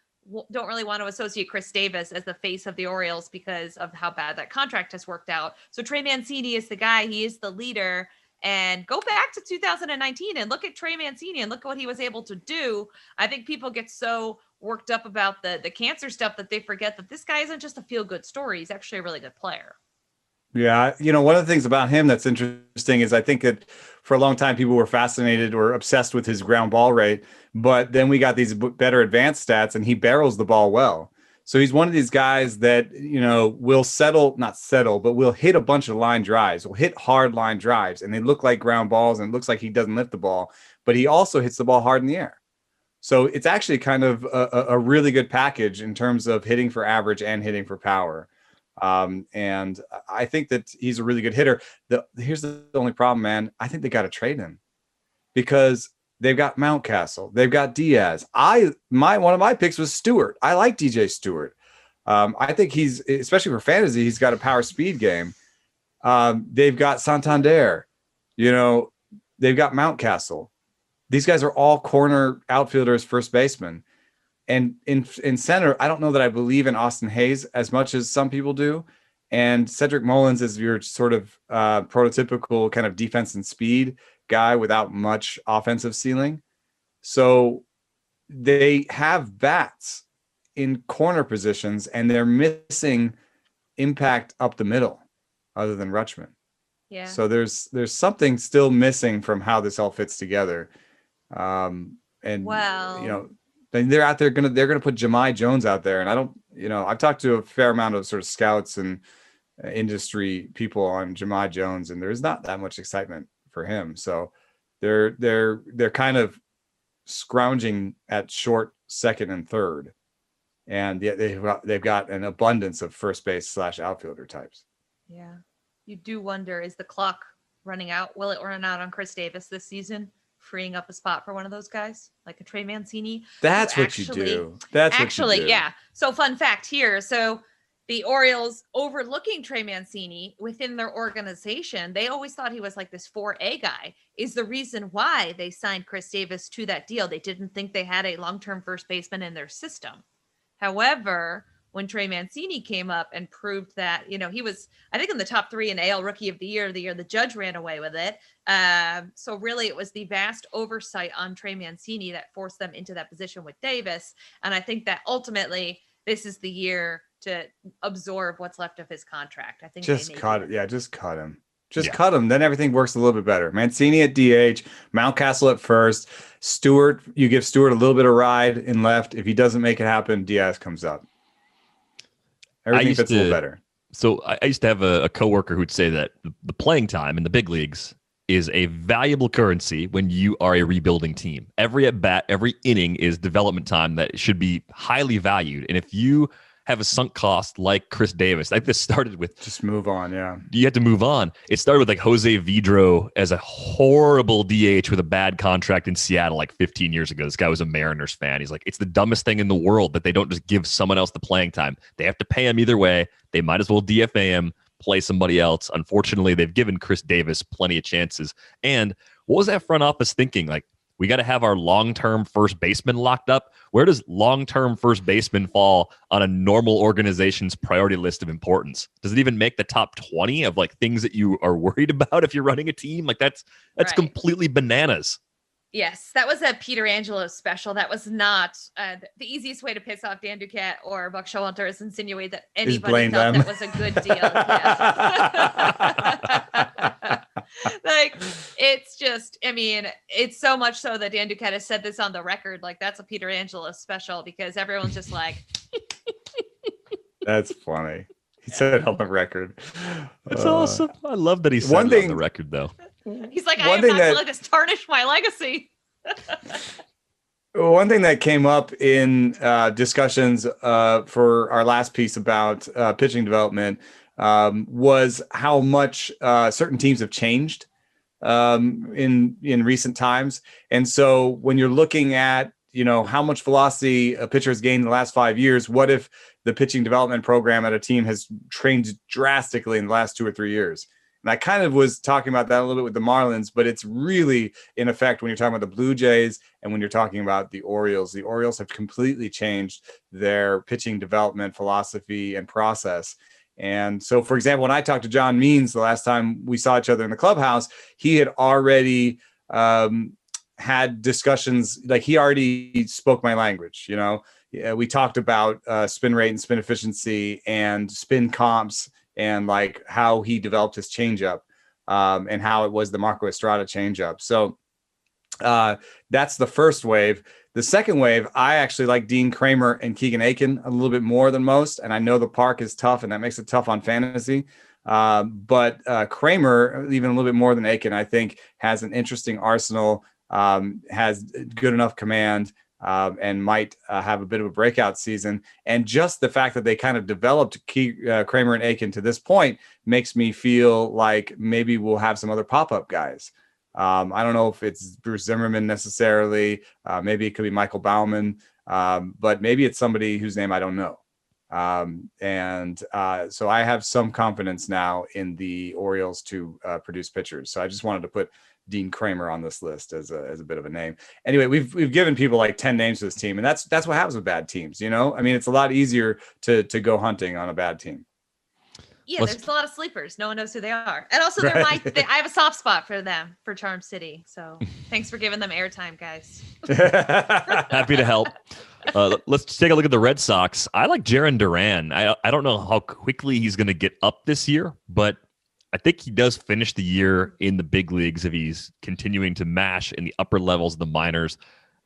don't really want to associate Chris Davis as the face of the Orioles because of how bad that contract has worked out. So Trey Mancini is the guy. He is the leader. And go back to 2019 and look at Trey Mancini and look at what he was able to do. I think people get so worked up about the cancer stuff that they forget that this guy isn't just a feel-good story. He's actually a really good player. Yeah. One of the things about him that's interesting is I think that for a long time, people were fascinated or obsessed with his ground ball rate, but then we got these better advanced stats and he barrels the ball well. So he's one of these guys that, will not settle, but will hit a bunch of line drives, will hit hard line drives, and they look like ground balls and it looks like he doesn't lift the ball, but he also hits the ball hard in the air. So it's actually kind of a really good package in terms of hitting for average and hitting for power. And I think that he's a really good hitter. Here's the only problem, man. I think they got to trade him because they've got Mountcastle, they've got Diaz. One of my picks was Stewart. I like DJ Stewart. I think he's, especially for fantasy, he's got a power speed game. They've got Santander, they've got Mountcastle. These guys are all corner outfielders, first baseman. And in center, I don't know that I believe in Austin Hayes as much as some people do. And Cedric Mullins is your sort of prototypical kind of defense and speed guy without much offensive ceiling. So they have bats in corner positions and they're missing impact up the middle other than Rutschman. Yeah. So there's something still missing from how this all fits together. They're out there they're gonna put Jahmai Jones out there, and I don't, I've talked to a fair amount of sort of scouts and industry people on Jahmai Jones, and there's not that much excitement for him. So they're kind of scrounging at short, second, and third, and yet they've got an abundance of first base / outfielder types. Yeah, you do wonder, is the clock running out? Will it run out on Chris Davis this season, freeing up a spot for one of those guys like a Trey Mancini? That's what you do. Yeah. So fun fact here. So the Orioles, overlooking Trey Mancini within their organization, they always thought he was like this 4A guy, is the reason why they signed Chris Davis to that deal. They didn't think they had a long-term first baseman in their system. However, when Trey Mancini came up and proved that, he was, I think, in the top 3 in AL Rookie of the Year, the year the Judge ran away with it. So really it was the vast oversight on Trey Mancini that forced them into that position with Davis. And I think that ultimately this is the year to absorb what's left of his contract. I think just cut it. Yeah, just cut him. Cut him. Then everything works a little bit better. Mancini at DH, Mountcastle at first, Stewart, you give Stewart a little bit of ride in left. If he doesn't make it happen, Diaz comes up. Everything fits a little better. So I used to have a coworker who'd say that the playing time in the big leagues is a valuable currency when you are a rebuilding team. Every at bat, every inning is development time that should be highly valued. And if you have a sunk cost like Chris Davis, like this started with, just move on. Yeah. You had to move on. It started with like Jose Vidro as a horrible DH with a bad contract in Seattle like 15 years ago. This guy was a Mariners fan. He's like, it's the dumbest thing in the world that they don't just give someone else the playing time. They have to pay him either way. They might as well DFA him, play somebody else. Unfortunately, they've given Chris Davis plenty of chances. And what was that front office thinking? Like, we got to have our long-term first baseman locked up. Where does long-term first baseman fall on a normal organization's priority list of importance? Does it even make the top 20 of like things that you are worried about if you're running a team? Like that's right. Completely bananas. Yes, that was a Peter Angelo special. That was not the easiest way to piss off Dan Duquette or Buck Showalter is insinuate that anybody thought that was a good deal. Yeah. Like, it's just, I mean, it's so much so that Dan Duquette has said this on the record. Like, that's a Peter Angelo special because everyone's just like. That's funny. He said it on the record. That's awesome. I love that he said it on the record, though. He's like, I am not going to let this tarnish my legacy. One thing that came up in discussions for our last piece about pitching development was how much certain teams have changed in recent times. And so when you're looking at, how much velocity a pitcher has gained in the last 5 years, what if the pitching development program at a team has changed drastically in the last 2 or 3 years? And I kind of was talking about that a little bit with the Marlins, but it's really in effect when you're talking about the Blue Jays and when you're talking about the Orioles. The Orioles have completely changed their pitching development philosophy and process. And so, for example, when I talked to John Means the last time we saw each other in the clubhouse, he had already had discussions, like he already spoke my language. We talked about spin rate and spin efficiency and spin comps, and like how he developed his changeup and how it was the Marco Estrada changeup. So that's the first wave. The second wave, I actually like Dean Kramer and Keegan Aiken a little bit more than most. And I know the park is tough and that makes it tough on fantasy. But Kramer, even a little bit more than Aiken, I think has an interesting arsenal, has good enough command, and might have a bit of a breakout season. And just the fact that they kind of developed Kramer and Aiken to this point makes me feel like maybe we'll have some other pop-up guys. I don't know if it's Bruce Zimmerman necessarily. Maybe it could be Michael Baumann, but maybe it's somebody whose name I don't know. So I have some confidence now in the Orioles to produce pitchers. So I just wanted to put Dean Kramer on this list as a bit of a name. Anyway, we've given people like 10 names to this team, and that's what happens with bad teams. I mean, it's a lot easier to go hunting on a bad team. Yeah, there's a lot of sleepers. No one knows who they are. And also I have a soft spot for them, for Charm City. So thanks for giving them airtime, guys. Happy to help. Let's take a look at the Red Sox. I like Jarren Duran. I don't know how quickly he's going to get up this year, but I think he does finish the year in the big leagues if he's continuing to mash in the upper levels of the minors.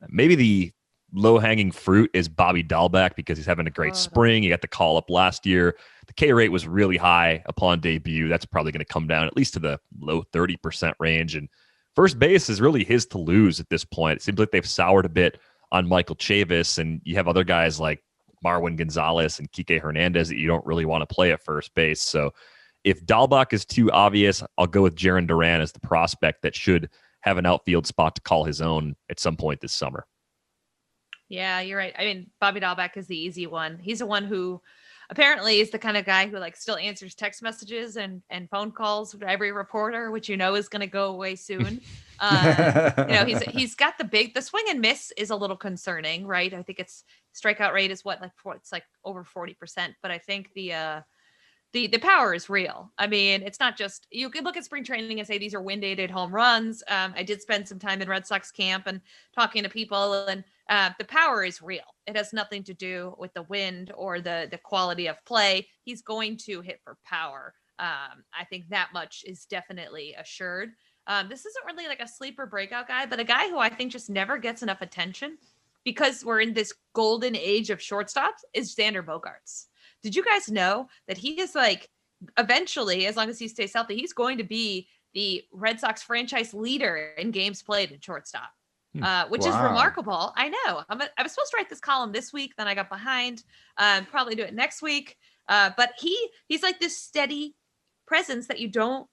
Maybe the low-hanging fruit is Bobby Dalbec because he's having a great spring. He got the call-up last year. The K rate was really high upon debut. That's probably going to come down at least to the low 30% range. And first base is really his to lose at this point. It seems like they've soured a bit on Michael Chavis, and you have other guys like Marwin Gonzalez and Kike Hernandez that you don't really want to play at first base. So if Dalbec is too obvious, I'll go with Jarren Duran as the prospect that should have an outfield spot to call his own at some point this summer. Yeah, you're right. I mean, Bobby Dalbec is the easy one. He's the one who apparently is the kind of guy who like still answers text messages and phone calls to every reporter, which is going to go away soon. He's got the swing and miss is a little concerning, right? I think it's strikeout rate is it's like over 40%, but I think the power is real. I mean, it's not just, you could look at spring training and say these are wind-aided home runs. I did spend some time in Red Sox camp and talking to people, and the power is real. It has nothing to do with the wind or the quality of play. He's going to hit for power. I think that much is definitely assured. This isn't really like a sleeper breakout guy, but a guy who I think just never gets enough attention because we're in this golden age of shortstops is Xander Bogaerts. Did you guys know that he is like, eventually, as long as he stays healthy, he's going to be the Red Sox franchise leader in games played in shortstop, which is remarkable. I know. I was supposed to write this column this week, then I got behind. Probably do it next week. But he's like this steady presence that you don't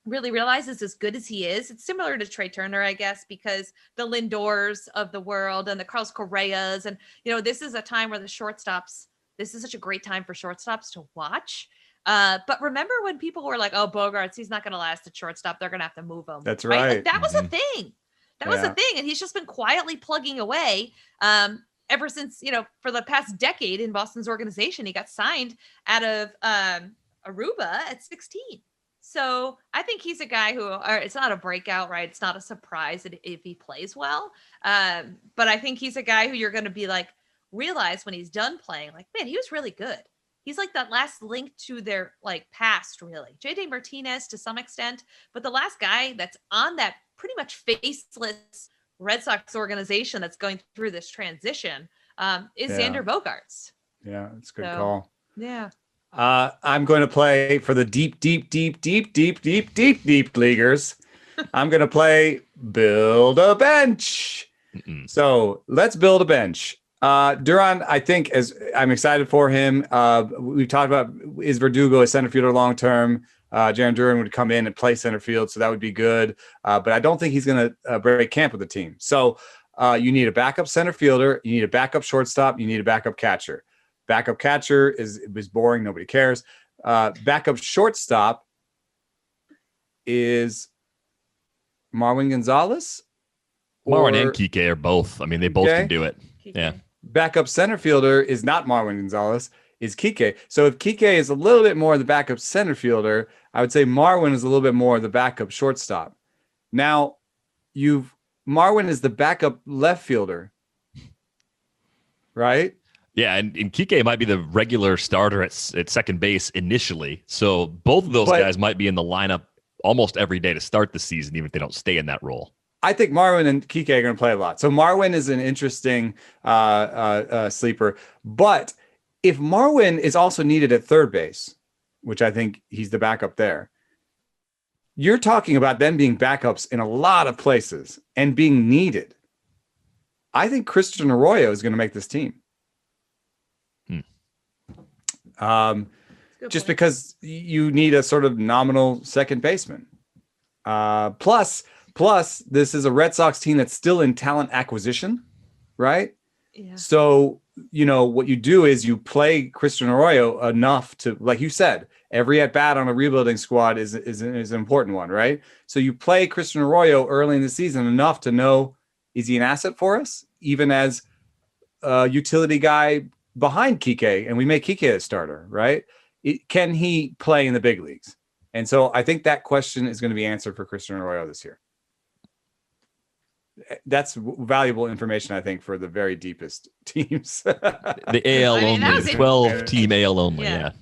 really realize is as good as he is. It's similar to Trey Turner, I guess, because the Lindors of the world and the Carlos Correas, and this is a time where the shortstops. This is such a great time for shortstops to watch. But remember when people were like, oh, Bogaerts, he's not going to last at shortstop. They're going to have to move him. That's right. Like, that was a thing. That was a thing. And he's just been quietly plugging away ever since, for the past decade in Boston's organization. He got signed out of Aruba at 16. So I think he's a guy who, it's not a breakout, right? It's not a surprise if he plays well. But I think he's a guy who you're going to be like, realize when he's done playing, like, man, he was really good. He's like that last link to their like past, really. JD Martinez to some extent, but the last guy that's on that pretty much faceless Red Sox organization that's going through this transition is Xander Bogaerts. Yeah, it's a good call. Yeah. I'm going to play for the deep leaguers. I'm going to play build a bench. So let's build a bench. Duran, I think, as I'm excited for him. We've talked about, is Verdugo a center fielder long term? Jarren Duran would come in and play center field, so that would be good. But I don't think he's going to break camp with the team. So you need a backup center fielder, you need a backup shortstop, you need a backup catcher. Backup catcher is boring, nobody cares. Backup shortstop is Marwin Gonzalez. Marwin and Kike are both. I mean, they both can do it. Kike. Yeah. Backup center fielder is not Marwin Gonzalez, is Kike. So if Kike is a little bit more the backup center fielder, I would say Marwin is a little bit more the backup shortstop. Now, Marwin is the backup left fielder, right? Yeah, and Kike might be the regular starter at second base initially. So both of those guys might be in the lineup almost every day to start the season, even if they don't stay in that role. I think Marwin and Kike are going to play a lot. So Marwin is an interesting sleeper. But if Marwin is also needed at third base, which I think he's the backup there, you're talking about them being backups in a lot of places and being needed. I think Christian Arroyo is going to make this team. Just because you need a sort of nominal second baseman. Plus, this is a Red Sox team that's still in talent acquisition, right? Yeah. So, what you do is you play Christian Arroyo enough to, like you said, every at-bat on a rebuilding squad is an important one, right? So you play Christian Arroyo early in the season enough to know, is he an asset for us? Even as a utility guy behind Kike, and we make Kike a starter, right? Can he play in the big leagues? And so I think that question is going to be answered for Christian Arroyo this year. That's valuable information, I think, for the very deepest teams. The AL only, 12-team AL only, yeah.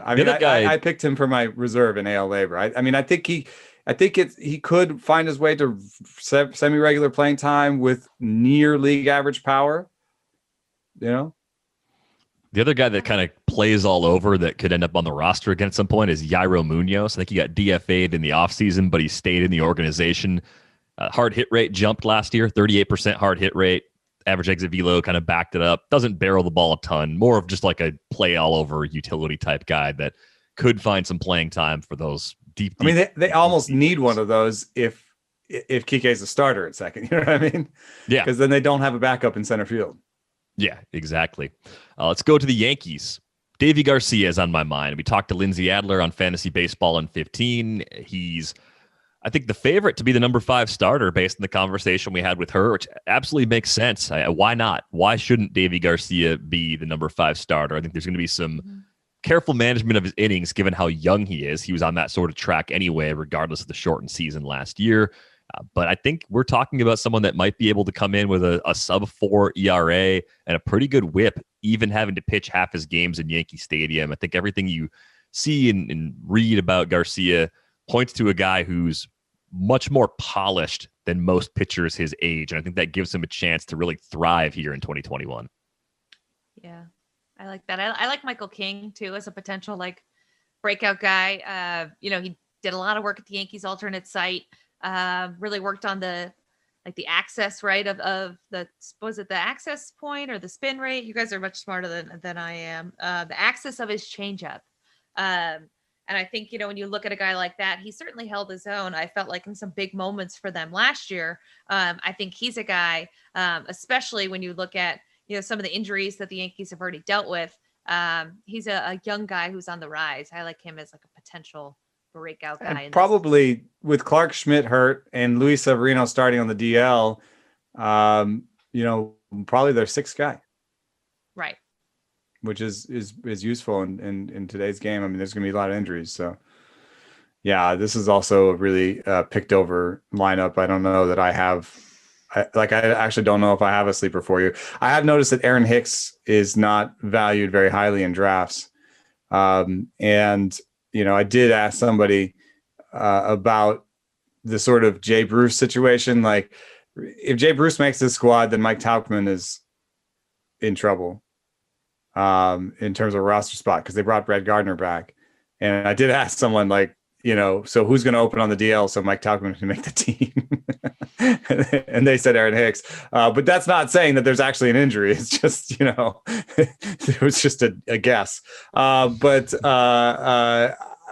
I mean, I picked him for my reserve in AL labor. I think he could find his way to semi-regular playing time with near league average power. The other guy that kind of plays all over that could end up on the roster again at some point is Yairo Munoz. I think he got DFA'd in the offseason, but he stayed in the organization. Hard hit rate jumped last year, 38% hard hit rate. Average exit velo kind of backed it up. Doesn't barrel the ball a ton. More of just like a play all over utility type guy that could find some playing time for those deep. I mean, they almost need one of those if Kike is a starter at second. You know what I mean? Yeah. Because then they don't have a backup in center field. Yeah, exactly. Let's go to the Yankees. Deivi García is on my mind. We talked to Lindsay Adler on Fantasy Baseball in 15. He's, I think, the favorite to be the number 5 starter based on the conversation we had with her, which absolutely makes sense. Why not? Why shouldn't Deivi García be the number 5 starter? I think there's going to be some careful management of his innings given how young he is. He was on that sort of track anyway, regardless of the shortened season last year. But I think we're talking about someone that might be able to come in with a sub-4 ERA and a pretty good whip, even having to pitch half his games in Yankee Stadium. I think everything you see and read about Garcia points to a guy who's much more polished than most pitchers his age. And I think that gives him a chance to really thrive here in 2021. Yeah, I like that. I like Michael King, too, as a potential breakout guy. He did a lot of work at the Yankees alternate site. Really worked on the access right of the, was it the access point or the spin rate? You guys are much smarter than I am. The access of his changeup. And I think, when you look at a guy like that, he certainly held his own. I felt like in some big moments for them last year. I think he's a guy, especially when you look at, some of the injuries that the Yankees have already dealt with. He's a young guy who's on the rise. I like him as a potential breakout guy. And probably with Clark Schmidt hurt and Luis Severino starting on the DL, probably their 6th guy. Right. Which is useful in today's game. I mean, there's going to be a lot of injuries. So, yeah, this is also a really picked over lineup. I don't know that I have. I actually don't know if I have a sleeper for you. I have noticed that Aaron Hicks is not valued very highly in drafts. I did ask somebody about the sort of Jay Bruce situation. Like, if Jay Bruce makes this squad, then Mike Tauchman is in trouble. in terms of roster spot because they brought Brett Gardner back. And I did ask someone like, so who's going to open on the DL so Mike Tauchman can make the team? And they said Aaron Hicks. But that's not saying that there's actually an injury. It's just, it was just a guess. But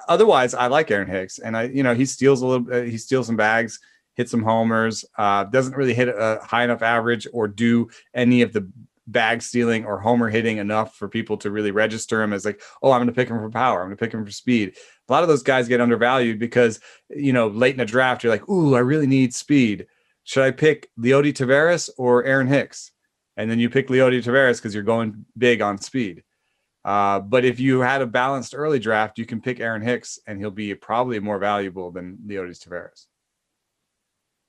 otherwise, I like Aaron Hicks. And he steals he steals some bags, hits some homers, doesn't really hit a high enough average or do any of the bag stealing or homer hitting enough for people to really register him as like, oh, I'm going to pick him for power. I'm going to pick him for speed. A lot of those guys get undervalued because, late in a draft, you're like, ooh, I really need speed. Should I pick Leody Taveras or Aaron Hicks? And then you pick Leody Taveras because you're going big on speed. But if you had a balanced early draft, you can pick Aaron Hicks and he'll be probably more valuable than Leody Taveras.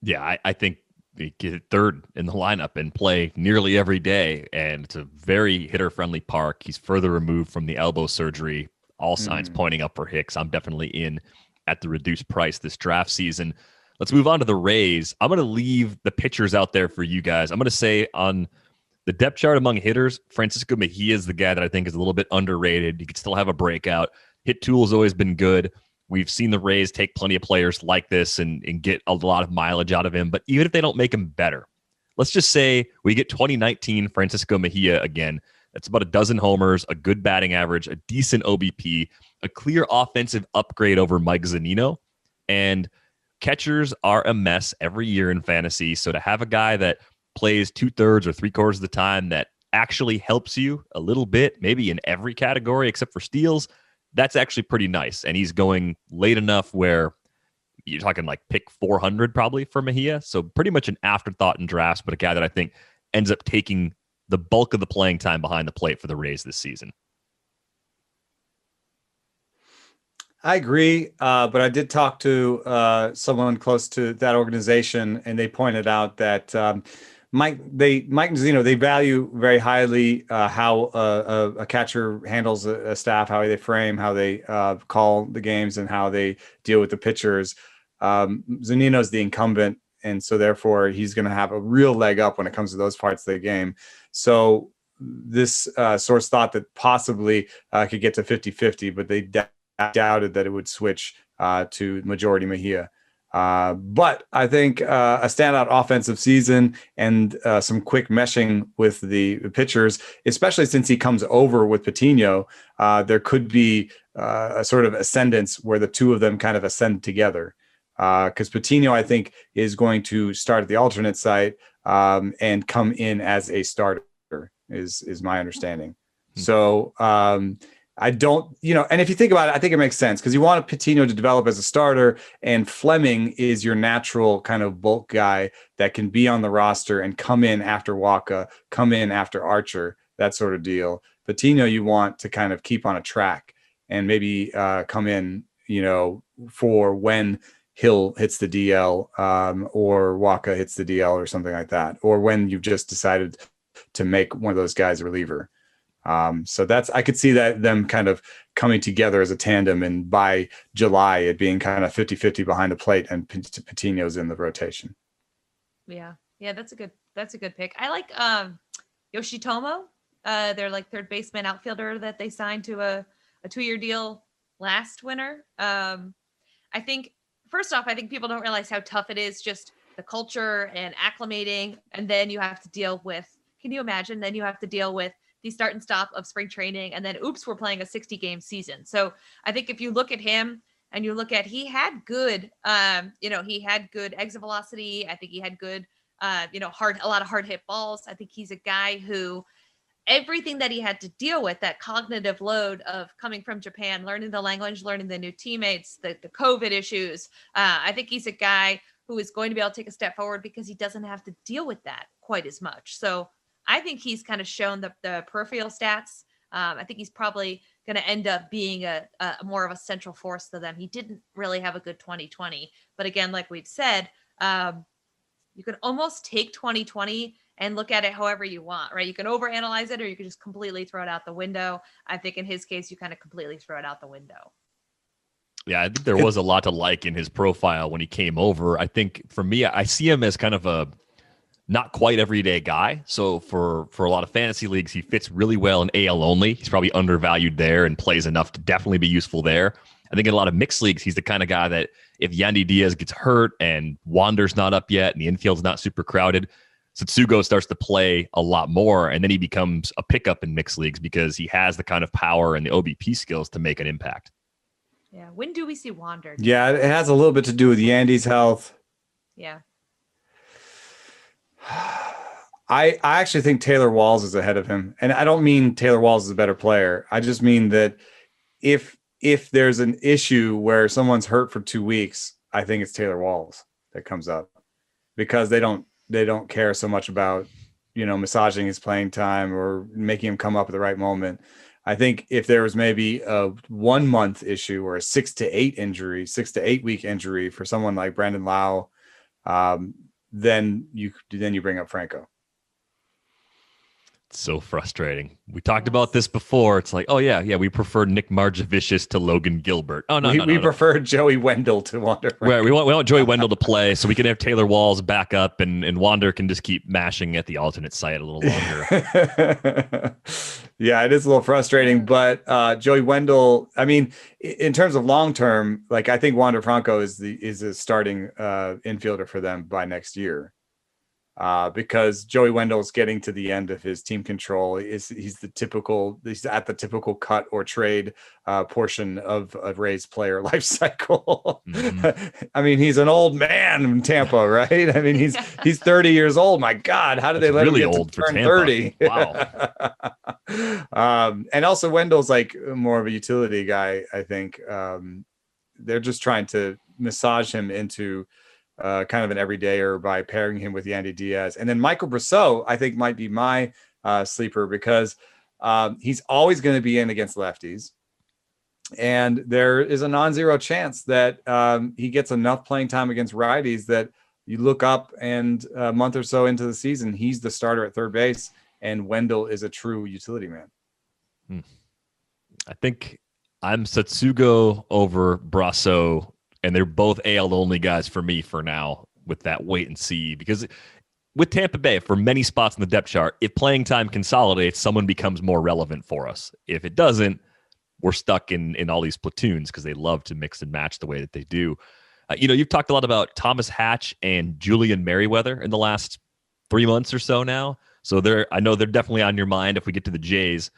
Yeah, I think they get third in the lineup and play nearly every day. And it's a very hitter-friendly park. He's further removed from the elbow surgery. All signs pointing up for Hicks. I'm definitely in at the reduced price this draft season. Let's move on to the Rays. I'm going to leave the pitchers out there for you guys. I'm going to say on the depth chart among hitters, Francisco Mejía is the guy that I think is a little bit underrated. He could still have a breakout. Hit tool has always been good. We've seen the Rays take plenty of players like this and get a lot of mileage out of him. But even if they don't make him better, let's just say we get 2019 Francisco Mejía again. That's about a dozen homers, a good batting average, a decent OBP, a clear offensive upgrade over Mike Zunino. And catchers are a mess every year in fantasy. So to have a guy that plays 2/3 or 3/4 of the time that actually helps you a little bit, maybe in every category except for steals, that's actually pretty nice. And he's going late enough where you're talking like pick 400 probably for Mejía. So pretty much an afterthought in drafts, but a guy that I think ends up taking the bulk of the playing time behind the plate for the Rays this season. I agree, but I did talk to someone close to that organization, and they pointed out that Mike and Zeno, they value very highly how a catcher handles a staff, how they frame, how they call the games, and how they deal with the pitchers. Zunino's the incumbent, and so therefore he's going to have a real leg up when it comes to those parts of the game. So this source thought that possibly could get to 50-50, but they doubted that it would switch to majority Mejía. But I think a standout offensive season and some quick meshing with the pitchers, especially since he comes over with Patino, there could be a sort of ascendance where the two of them kind of ascend together. Because Patino, I think, is going to start at the alternate site and come in as a starter, is my understanding. So I don't, and if you think about it, I think it makes sense because you want Patino to develop as a starter, and Fleming is your natural kind of bulk guy that can be on the roster and come in after Waka, come in after Archer, that sort of deal. Patino, you want to kind of keep on a track and maybe come in, for when Hill hits the DL or Waka hits the DL or something like that, or when you've just decided to make one of those guys a reliever. So I could see that them kind of coming together as a tandem, and by July it being kind of 50-50 behind the plate and Patino's in the rotation. Yeah, that's a good pick. I like Yoshitomo. They're like third baseman outfielder that they signed to a 2-year deal last winter. I think first off, I think people don't realize how tough it is, just the culture and acclimating, and then you have to deal with. Can you imagine? Then you have to deal with the start and stop of spring training, and then oops, we're playing a 60-game season. So I think if you look at him and you look at, he had good, he had good exit velocity. I think he had good, a lot of hard hit balls. I think he's a guy who everything that he had to deal with, that cognitive load of coming from Japan, learning the language, learning the new teammates, the COVID issues. I think he's a guy who is going to be able to take a step forward because he doesn't have to deal with that quite as much. So I think he's kind of shown the peripheral stats. I think he's probably going to end up being a more of a central force to them. He didn't really have a good 2020, but again, like we've said, you can almost take 2020 and look at it however you want, right? You can overanalyze it, or you can just completely throw it out the window. I think in his case, you kind of completely throw it out the window. Yeah, I think there was a lot to like in his profile when he came over. I think for me, I see him as kind of not quite everyday guy. So for a lot of fantasy leagues, he fits really well in AL only. He's probably undervalued there and plays enough to definitely be useful there. I think in a lot of mixed leagues, he's the kind of guy that if Yandy Diaz gets hurt and Wander's not up yet and the infield's not super crowded, Satsugo starts to play a lot more, and then he becomes a pickup in mixed leagues because he has the kind of power and the OBP skills to make an impact. Yeah. When do we see Wander? Yeah, it has a little bit to do with Yandy's health. Yeah. I actually think Taylor Walls is ahead of him. And I don't mean Taylor Walls is a better player. I just mean that if there's an issue where someone's hurt for 2 weeks, I think it's Taylor Walls that comes up because they don't care so much about, massaging his playing time or making him come up at the right moment. I think if there was maybe a 1 month issue or a 6 to 8 week injury for someone like Brandon Lau, then you bring up Franco. It's so frustrating. We talked about this before. It's like, oh yeah, we prefer Nick Margevicius to Logan Gilbert. Oh no, we prefer Joey Wendell to Wander. Right, we want Joey Wendell to play so we can have Taylor Walls back up and Wander can just keep mashing at the alternate site a little longer. Yeah, it is a little frustrating, but Joey Wendell, I mean, in terms of long term, like I think Wander Franco is a starting infielder for them by next year. Because Joey Wendell's getting to the end of his team control. He's at the typical cut or trade portion of a Rays player life cycle. Mm-hmm. I mean, he's an old man in Tampa, right? I mean, he's 30 years old. My God, how did they let really him get old to turn for 30? Wow. And also Wendell's like more of a utility guy. I think they're just trying to massage him into kind of an everydayer by pairing him with Yandy Diaz. And then Michael Brosseau, I think, might be my sleeper because he's always going to be in against lefties. And there is a non-zero chance that he gets enough playing time against righties that you look up and a month or so into the season, he's the starter at third base and Wendell is a true utility man. I think I'm Satsugo over Brosseau. And they're both AL only guys for me for now with that wait and see. Because with Tampa Bay, for many spots in the depth chart, if playing time consolidates, someone becomes more relevant for us. If it doesn't, we're stuck in all these platoons because they love to mix and match the way that they do. You've talked a lot about Thomas Hatch and Julian Merriweather in the last 3 months or so now. So I know they're definitely on your mind if we get to the Jays.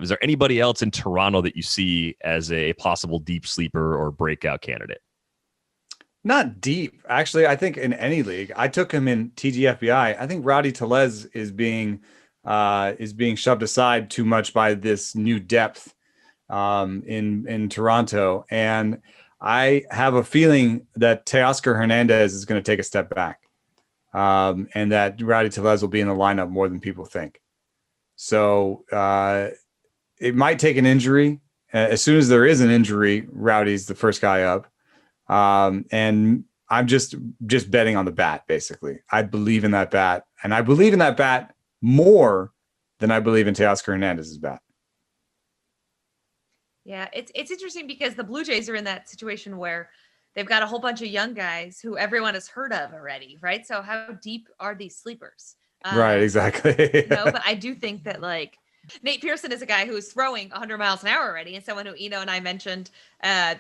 Is there anybody else in Toronto that you see as a possible deep sleeper or breakout candidate? Not deep. Actually, I think in any league, I took him in TGFBI. I think Rowdy Tellez is being shoved aside too much by this new depth in Toronto. And I have a feeling that Teoscar Hernandez is going to take a step back and that Rowdy Tellez will be in the lineup more than people think. So it might take an injury. As soon as there is an injury, Rowdy's the first guy up. And I'm just betting on the bat, basically. I believe in that bat, and I believe in that bat more than I believe in Teoscar Hernandez's bat. Yeah, it's interesting because the Blue Jays are in that situation where they've got a whole bunch of young guys who everyone has heard of already, right? So how deep are these sleepers? Right, exactly. But I do think that like Nate Pearson is a guy who is throwing 100 miles an hour already, and someone who Eno and I mentioned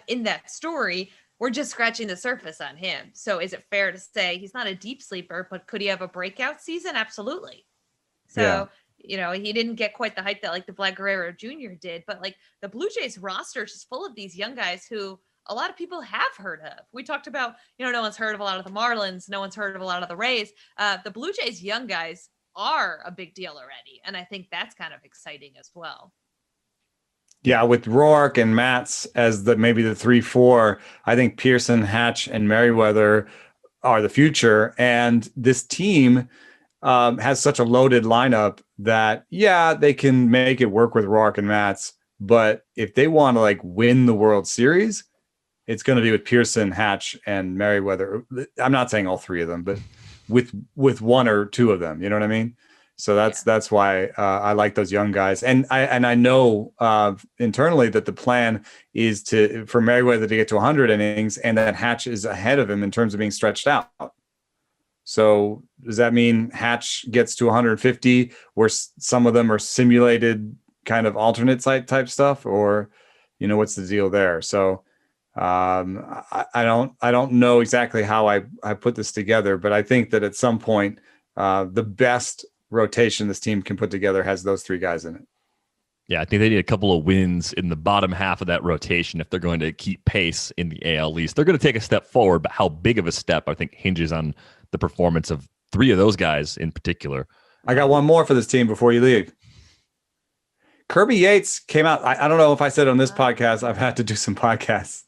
in that story. We're just scratching the surface on him. So is it fair to say he's not a deep sleeper, but could he have a breakout season? Absolutely. So, he didn't get quite the hype that like the Vlad Guerrero Jr. did, but like the Blue Jays roster is just full of these young guys who a lot of people have heard of. We talked about, no one's heard of a lot of the Marlins. No one's heard of a lot of the Rays. The Blue Jays young guys are a big deal already. And I think that's kind of exciting as well. Yeah, with Rourke and Matz as maybe the 3-4, I think Pearson, Hatch, and Merriweather are the future. And this team has such a loaded lineup that, they can make it work with Rourke and Matz. But if they want to like win the World Series, it's going to be with Pearson, Hatch, and Merriweather. I'm not saying all three of them, but with one or two of them. You know what I mean? So that's why I like those young guys, and I know internally that the plan is for Merriweather to get to 100 innings, and that Hatch is ahead of him in terms of being stretched out. So does that mean Hatch gets to 150 where some of them are simulated kind of alternate site type stuff, or, what's the deal there? So I don't know exactly how I put this together, but I think that at some point the best rotation this team can put together has those three guys in it. Yeah, I think they need a couple of wins in the bottom half of that rotation if they're going to keep pace in the AL East. They're going to take a step forward, but how big of a step, I think, hinges on the performance of three of those guys in particular. I got one more for this team before you leave. Kirby Yates came out. I don't know if I said on this podcast, I've had to do some podcasts,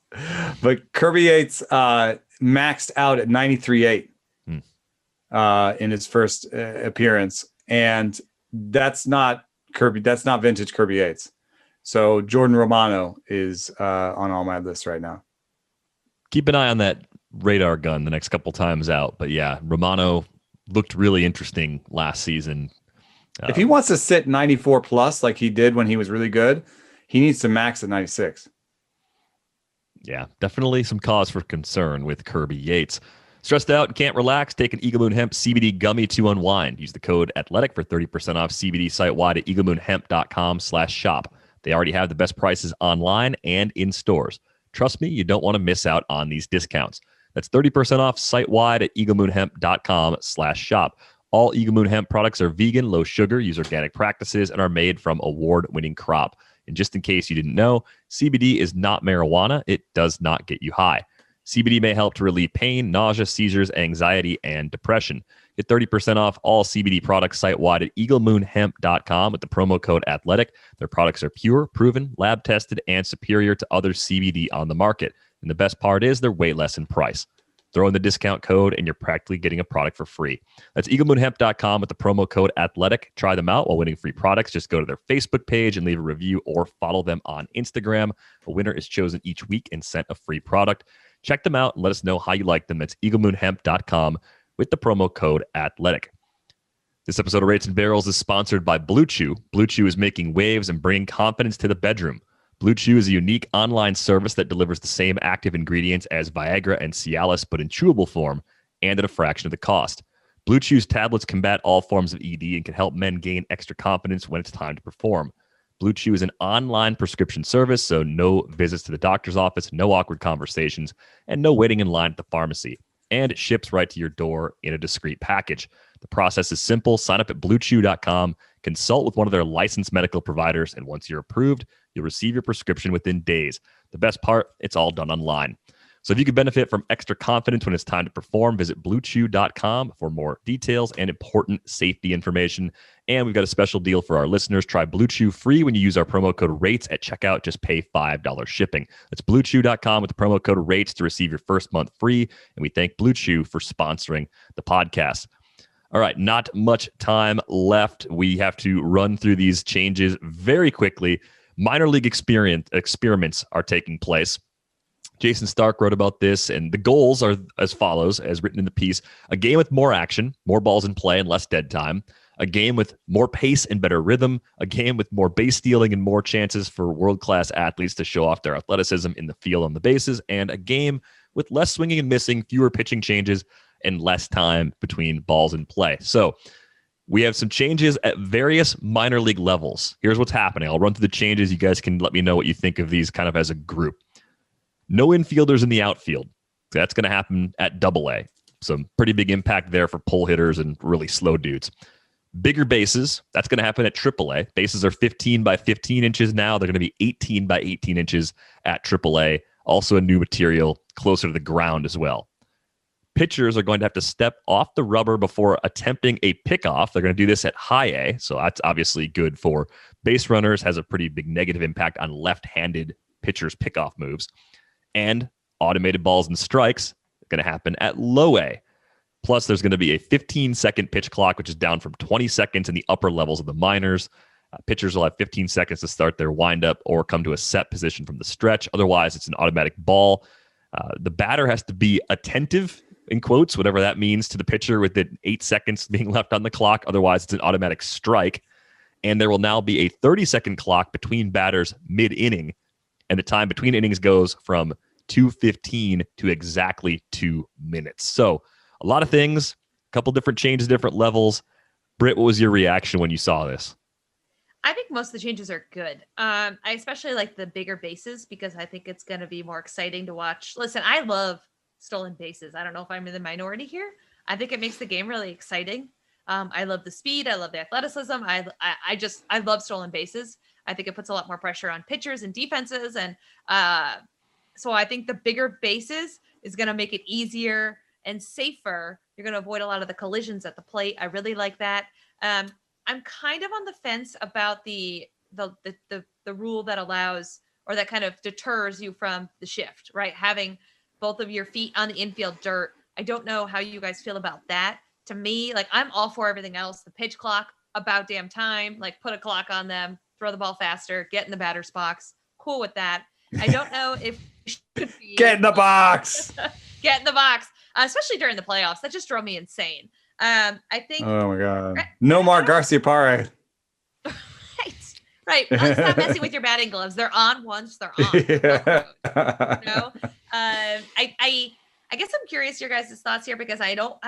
but Kirby Yates maxed out at 93.8 in his first appearance. And that's not vintage Kirby Yates. So Jordan Romano is on all my lists right now. Keep an eye on that radar gun the next couple times out. But yeah, Romano looked really interesting last season. If he wants to sit 94 plus like he did when he was really good, he needs to max at 96. Yeah, definitely some cause for concern with Kirby Yates. Stressed out and can't relax? Take an Eagle Moon Hemp CBD gummy to unwind. Use the code ATHLETIC for 30% off CBD site-wide at eaglemoonhemp.com/shop. They already have the best prices online and in stores. Trust me, you don't want to miss out on these discounts. That's 30% off site-wide at eaglemoonhemp.com/shop. All Eagle Moon Hemp products are vegan, low sugar, use organic practices, and are made from award-winning crop. And just in case you didn't know, CBD is not marijuana. It does not get you high. CBD may help to relieve pain, nausea, seizures, anxiety, and depression. Get 30% off all CBD products site-wide at eaglemoonhemp.com with the promo code ATHLETIC. Their products are pure, proven, lab-tested, and superior to other CBD on the market. And the best part is they're way less in price. Throw in the discount code and you're practically getting a product for free. That's eaglemoonhemp.com with the promo code ATHLETIC. Try them out while winning free products. Just go to their Facebook page and leave a review or follow them on Instagram. A winner is chosen each week and sent a free product. Check them out and let us know how you like them. That's eaglemoonhemp.com with the promo code ATHLETIC. This episode of Rates and Barrels is sponsored by Blue Chew. Blue Chew is making waves and bringing confidence to the bedroom. Blue Chew is a unique online service that delivers the same active ingredients as Viagra and Cialis, but in chewable form and at a fraction of the cost. Blue Chew's tablets combat all forms of ED and can help men gain extra confidence when it's time to perform. Blue Chew is an online prescription service, so no visits to the doctor's office, no awkward conversations, and no waiting in line at the pharmacy. And it ships right to your door in a discreet package. The process is simple. Sign up at bluechew.com, consult with one of their licensed medical providers, and once you're approved, you'll receive your prescription within days. The best part, it's all done online. So if you could benefit from extra confidence when it's time to perform, visit bluechew.com for more details and important safety information. And we've got a special deal for our listeners. Try Blue Chew free when you use our promo code RATES at checkout. Just pay $5 shipping. That's bluechew.com with the promo code RATES to receive your first month free. And we thank Blue Chew for sponsoring the podcast. All right, not much time left. We have to run through these changes very quickly. Minor league experiments are taking place. Jason Stark wrote about this, and the goals are as follows, as written in the piece: a game with more action, more balls in play and less dead time, a game with more pace and better rhythm, a game with more base stealing and more chances for world-class athletes to show off their athleticism in the field on the bases, and a game with less swinging and missing, fewer pitching changes, and less time between balls in play. So we have some changes at various minor league levels. Here's what's happening. I'll run through the changes. You guys can let me know what you think of these kind of as a group. No infielders in the outfield. That's going to happen at Double-A. Some pretty big impact there for pull hitters and really slow dudes. Bigger bases. That's going to happen at Triple-A. Bases are 15 by 15 inches now. They're going to be 18 by 18 inches at Triple-A. Also a new material closer to the ground as well. Pitchers are going to have to step off the rubber before attempting a pickoff. They're going to do this at High A, so that's obviously good for base runners, has a pretty big negative impact on left-handed pitchers' pickoff moves. And automated balls and strikes are going to happen at Low A. Plus, there's going to be a 15-second pitch clock, which is down from 20 seconds in the upper levels of the minors. Pitchers will have 15 seconds to start their windup or come to a set position from the stretch. Otherwise, it's an automatic ball. The batter has to be attentive, in quotes, whatever that means, to the pitcher with the 8 seconds being left on the clock. Otherwise, it's an automatic strike. And there will now be a 30-second clock between batters mid-inning. And the time between innings goes from 2:15 to exactly 2 minutes. So a lot of things. couple different changes, different levels. Britt, what was your reaction when you saw this? I think most of the changes are good. I especially like the bigger bases because I think it's going to be more exciting to watch. Listen, I love stolen bases. I don't know if I'm in the minority here. I think it makes the game really exciting. I love the speed. I love the athleticism. I love stolen bases. I think it puts a lot more pressure on pitchers and defenses. And so I think the bigger bases is going to make it easier and safer. You're going to avoid a lot of the collisions at the plate. I really like that. I'm kind of on the fence about the rule that allows or that kind of deters you from the shift, right? Having both of your feet on the infield dirt. I don't know how you guys feel about that. To me, like I'm all for everything else. The pitch clock, about damn time. Like put a clock on them, throw the ball faster, get in the batter's box. Cool with that. I don't know if get in the box. Get in the box, especially during the playoffs. That just drove me insane. I think. Oh my god! No more García Pare. Right. Stop messing with your batting gloves. They're on once they're on. Yeah. I guess I'm curious your guys' thoughts here because I don't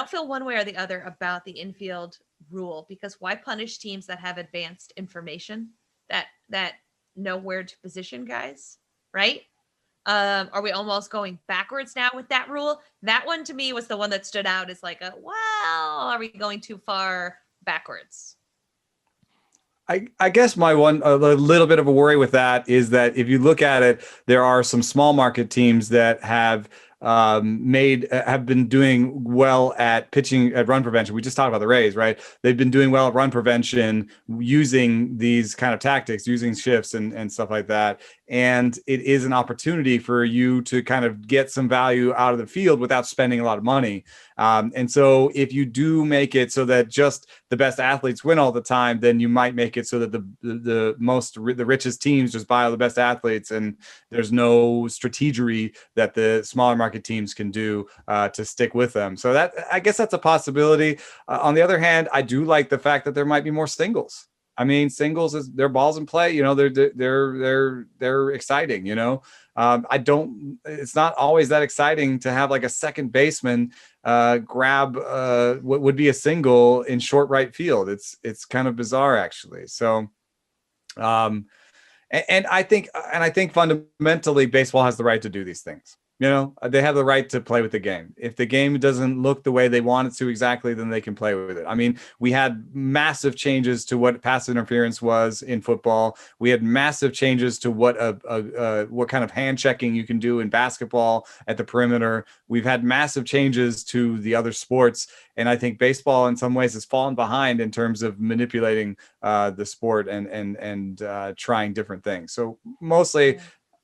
feel one way or the other about the infield rule because why punish teams that have advanced information that know where to position guys, right? Are we almost going backwards now with that rule? That one to me was the one that stood out as like, are we going too far backwards? I guess a little bit of a worry with that is that if you look at it, there are some small market teams that have been doing well at pitching at run prevention. We just talked about the Rays, right? They've been doing well at run prevention using these kind of tactics, using shifts and stuff like that. And it is an opportunity for you to kind of get some value out of the field without spending a lot of money. And so if you do make it so that just the best athletes win all the time, then you might make it so that the richest teams just buy all the best athletes and there's no strategery that the smaller market teams can do to stick with them. So that, I guess that's a possibility. On the other hand, I do like the fact that there might be more singles. I mean, singles is their balls in play. You know, they're exciting. You know, it's not always that exciting to have like a second baseman grab what would be a single in short right field. It's kind of bizarre actually. So, and I think fundamentally baseball has the right to do these things. You know, they have the right to play with the game. If the game doesn't look the way they want it to exactly, then they can play with it. I mean, we had massive changes to what passive interference was in football. We had massive changes to what kind of hand checking you can do in basketball at the perimeter. We've had massive changes to the other sports. And I think baseball in some ways has fallen behind in terms of manipulating the sport and trying different things. So mostly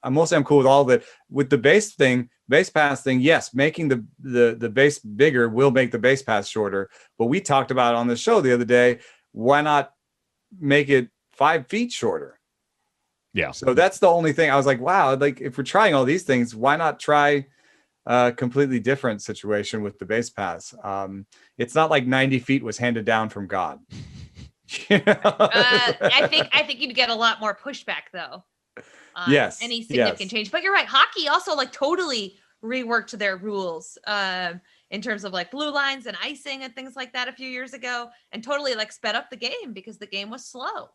I'm cool with all of it. With the base pass thing, yes, making the base bigger will make the base pass shorter. But we talked about on the show the other day, why not make it 5 feet shorter? Yeah. So that's the only thing I was like, wow, like if we're trying all these things, why not try a completely different situation with the base pass? It's not like 90 feet was handed down from God. I think you'd get a lot more pushback though. Yes. Any significant change. But you're right. Hockey also like totally reworked their rules in terms of like blue lines and icing and things like that a few years ago and totally like sped up the game because the game was slow.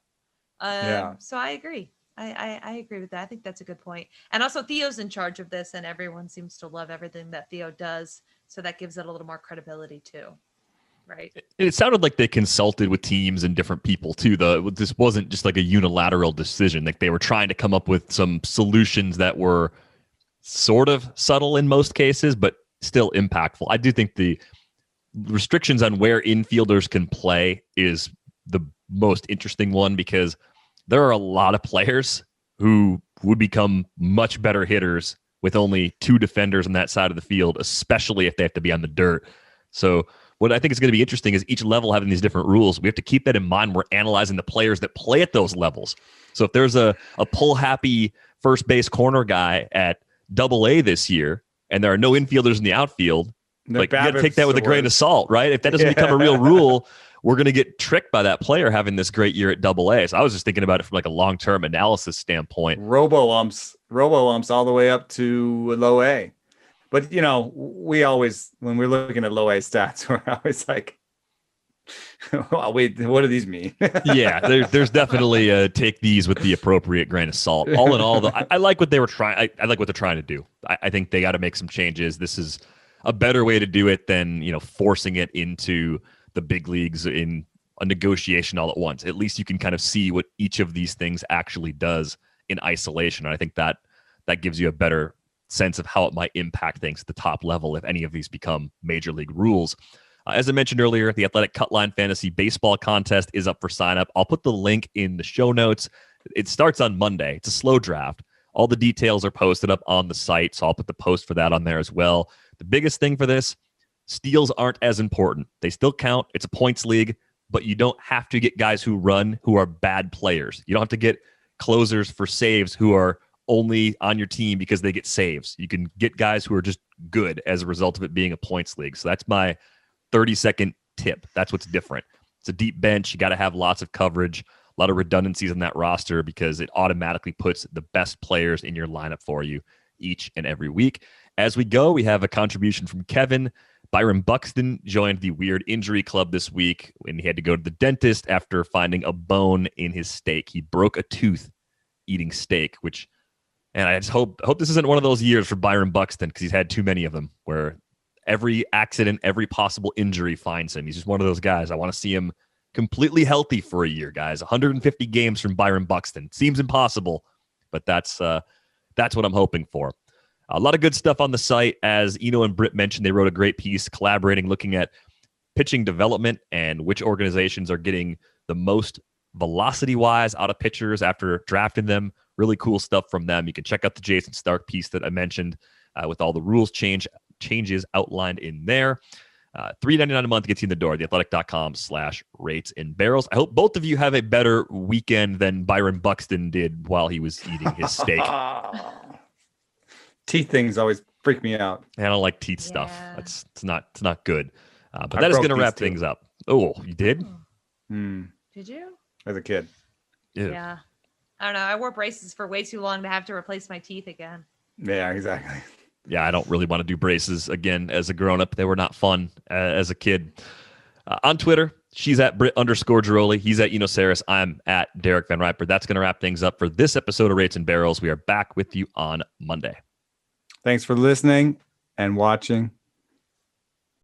So I agree. I agree with that. I think that's a good point. And also Theo's in charge of this and everyone seems to love everything that Theo does. So that gives it a little more credibility too. Right. It sounded like they consulted with teams and different people too. This wasn't just like a unilateral decision. Like they were trying to come up with some solutions that were sort of subtle in most cases, but still impactful. I do think the restrictions on where infielders can play is the most interesting one because there are a lot of players who would become much better hitters with only 2 defenders on that side of the field, especially if they have to be on the dirt. So what I think is going to be interesting is each level having these different rules. We have to keep that in mind. We're analyzing the players that play at those levels. So if there's a pull-happy first base corner guy at AA this year, and there are no infielders in the outfield, like you got to take that with a grain of salt, right? If that doesn't become a real rule, we're going to get tricked by that player having this great year at AA. So I was just thinking about it from like a long-term analysis standpoint. Robo umps all the way up to low A. But we always, when we're looking at low A stats, we're always like, well, wait, what do these mean? Yeah, there's definitely take these with the appropriate grain of salt. All in all, though, I like what they were trying. I like what they're trying to do. I think they got to make some changes. This is a better way to do it than forcing it into the big leagues in a negotiation all at once. At least you can kind of see what each of these things actually does in isolation. And I think that gives you a better sense of how it might impact things at the top level if any of these become major league rules. As I mentioned earlier, the Athletic Cutline Fantasy Baseball Contest is up for sign-up. I'll put the link in the show notes. It starts on Monday. It's a slow draft. All the details are posted up on the site, so I'll put the post for that on there as well. The biggest thing for this, steals aren't as important. They still count. It's a points league, but you don't have to get guys who are bad players. You don't have to get closers for saves who are only on your team because they get saves. You can get guys who are just good as a result of it being a points league. So that's my 30-second tip. That's what's different. It's a deep bench. You got to have lots of coverage, a lot of redundancies in that roster because it automatically puts the best players in your lineup for you each and every week. As we go, we have a contribution from Kevin. Byron Buxton joined the Weird Injury Club this week when he had to go to the dentist after finding a bone in his steak. He broke a tooth eating steak, and I just hope this isn't one of those years for Byron Buxton because he's had too many of them where every accident, every possible injury finds him. He's just one of those guys. I want to see him completely healthy for a year, guys. 150 games from Byron Buxton. Seems impossible, but that's what I'm hoping for. A lot of good stuff on the site. As Eno and Britt mentioned, they wrote a great piece collaborating, looking at pitching development and which organizations are getting the most velocity-wise out of pitchers after drafting them. Really cool stuff from them. You can check out the Jason Stark piece that I mentioned with all the rules changes outlined in there. $3.99 a month gets you in the door. Theathletic.com/rates and barrels. I hope both of you have a better weekend than Byron Buxton did while he was eating his steak. Teeth things always freak me out. I don't like teeth stuff. It's not good. But that is going to wrap things up. Oh, you did? Did you? As a kid. Ew. Yeah. I don't know. I wore braces for way too long to have to replace my teeth again. Yeah, exactly. Yeah, I don't really want to do braces again as a grown-up. They were not fun as a kid. On Twitter, she's at Britt_Giroli. He's at Saris. I'm at Derek Van Riper. That's going to wrap things up for this episode of Rates and Barrels. We are back with you on Monday. Thanks for listening and watching.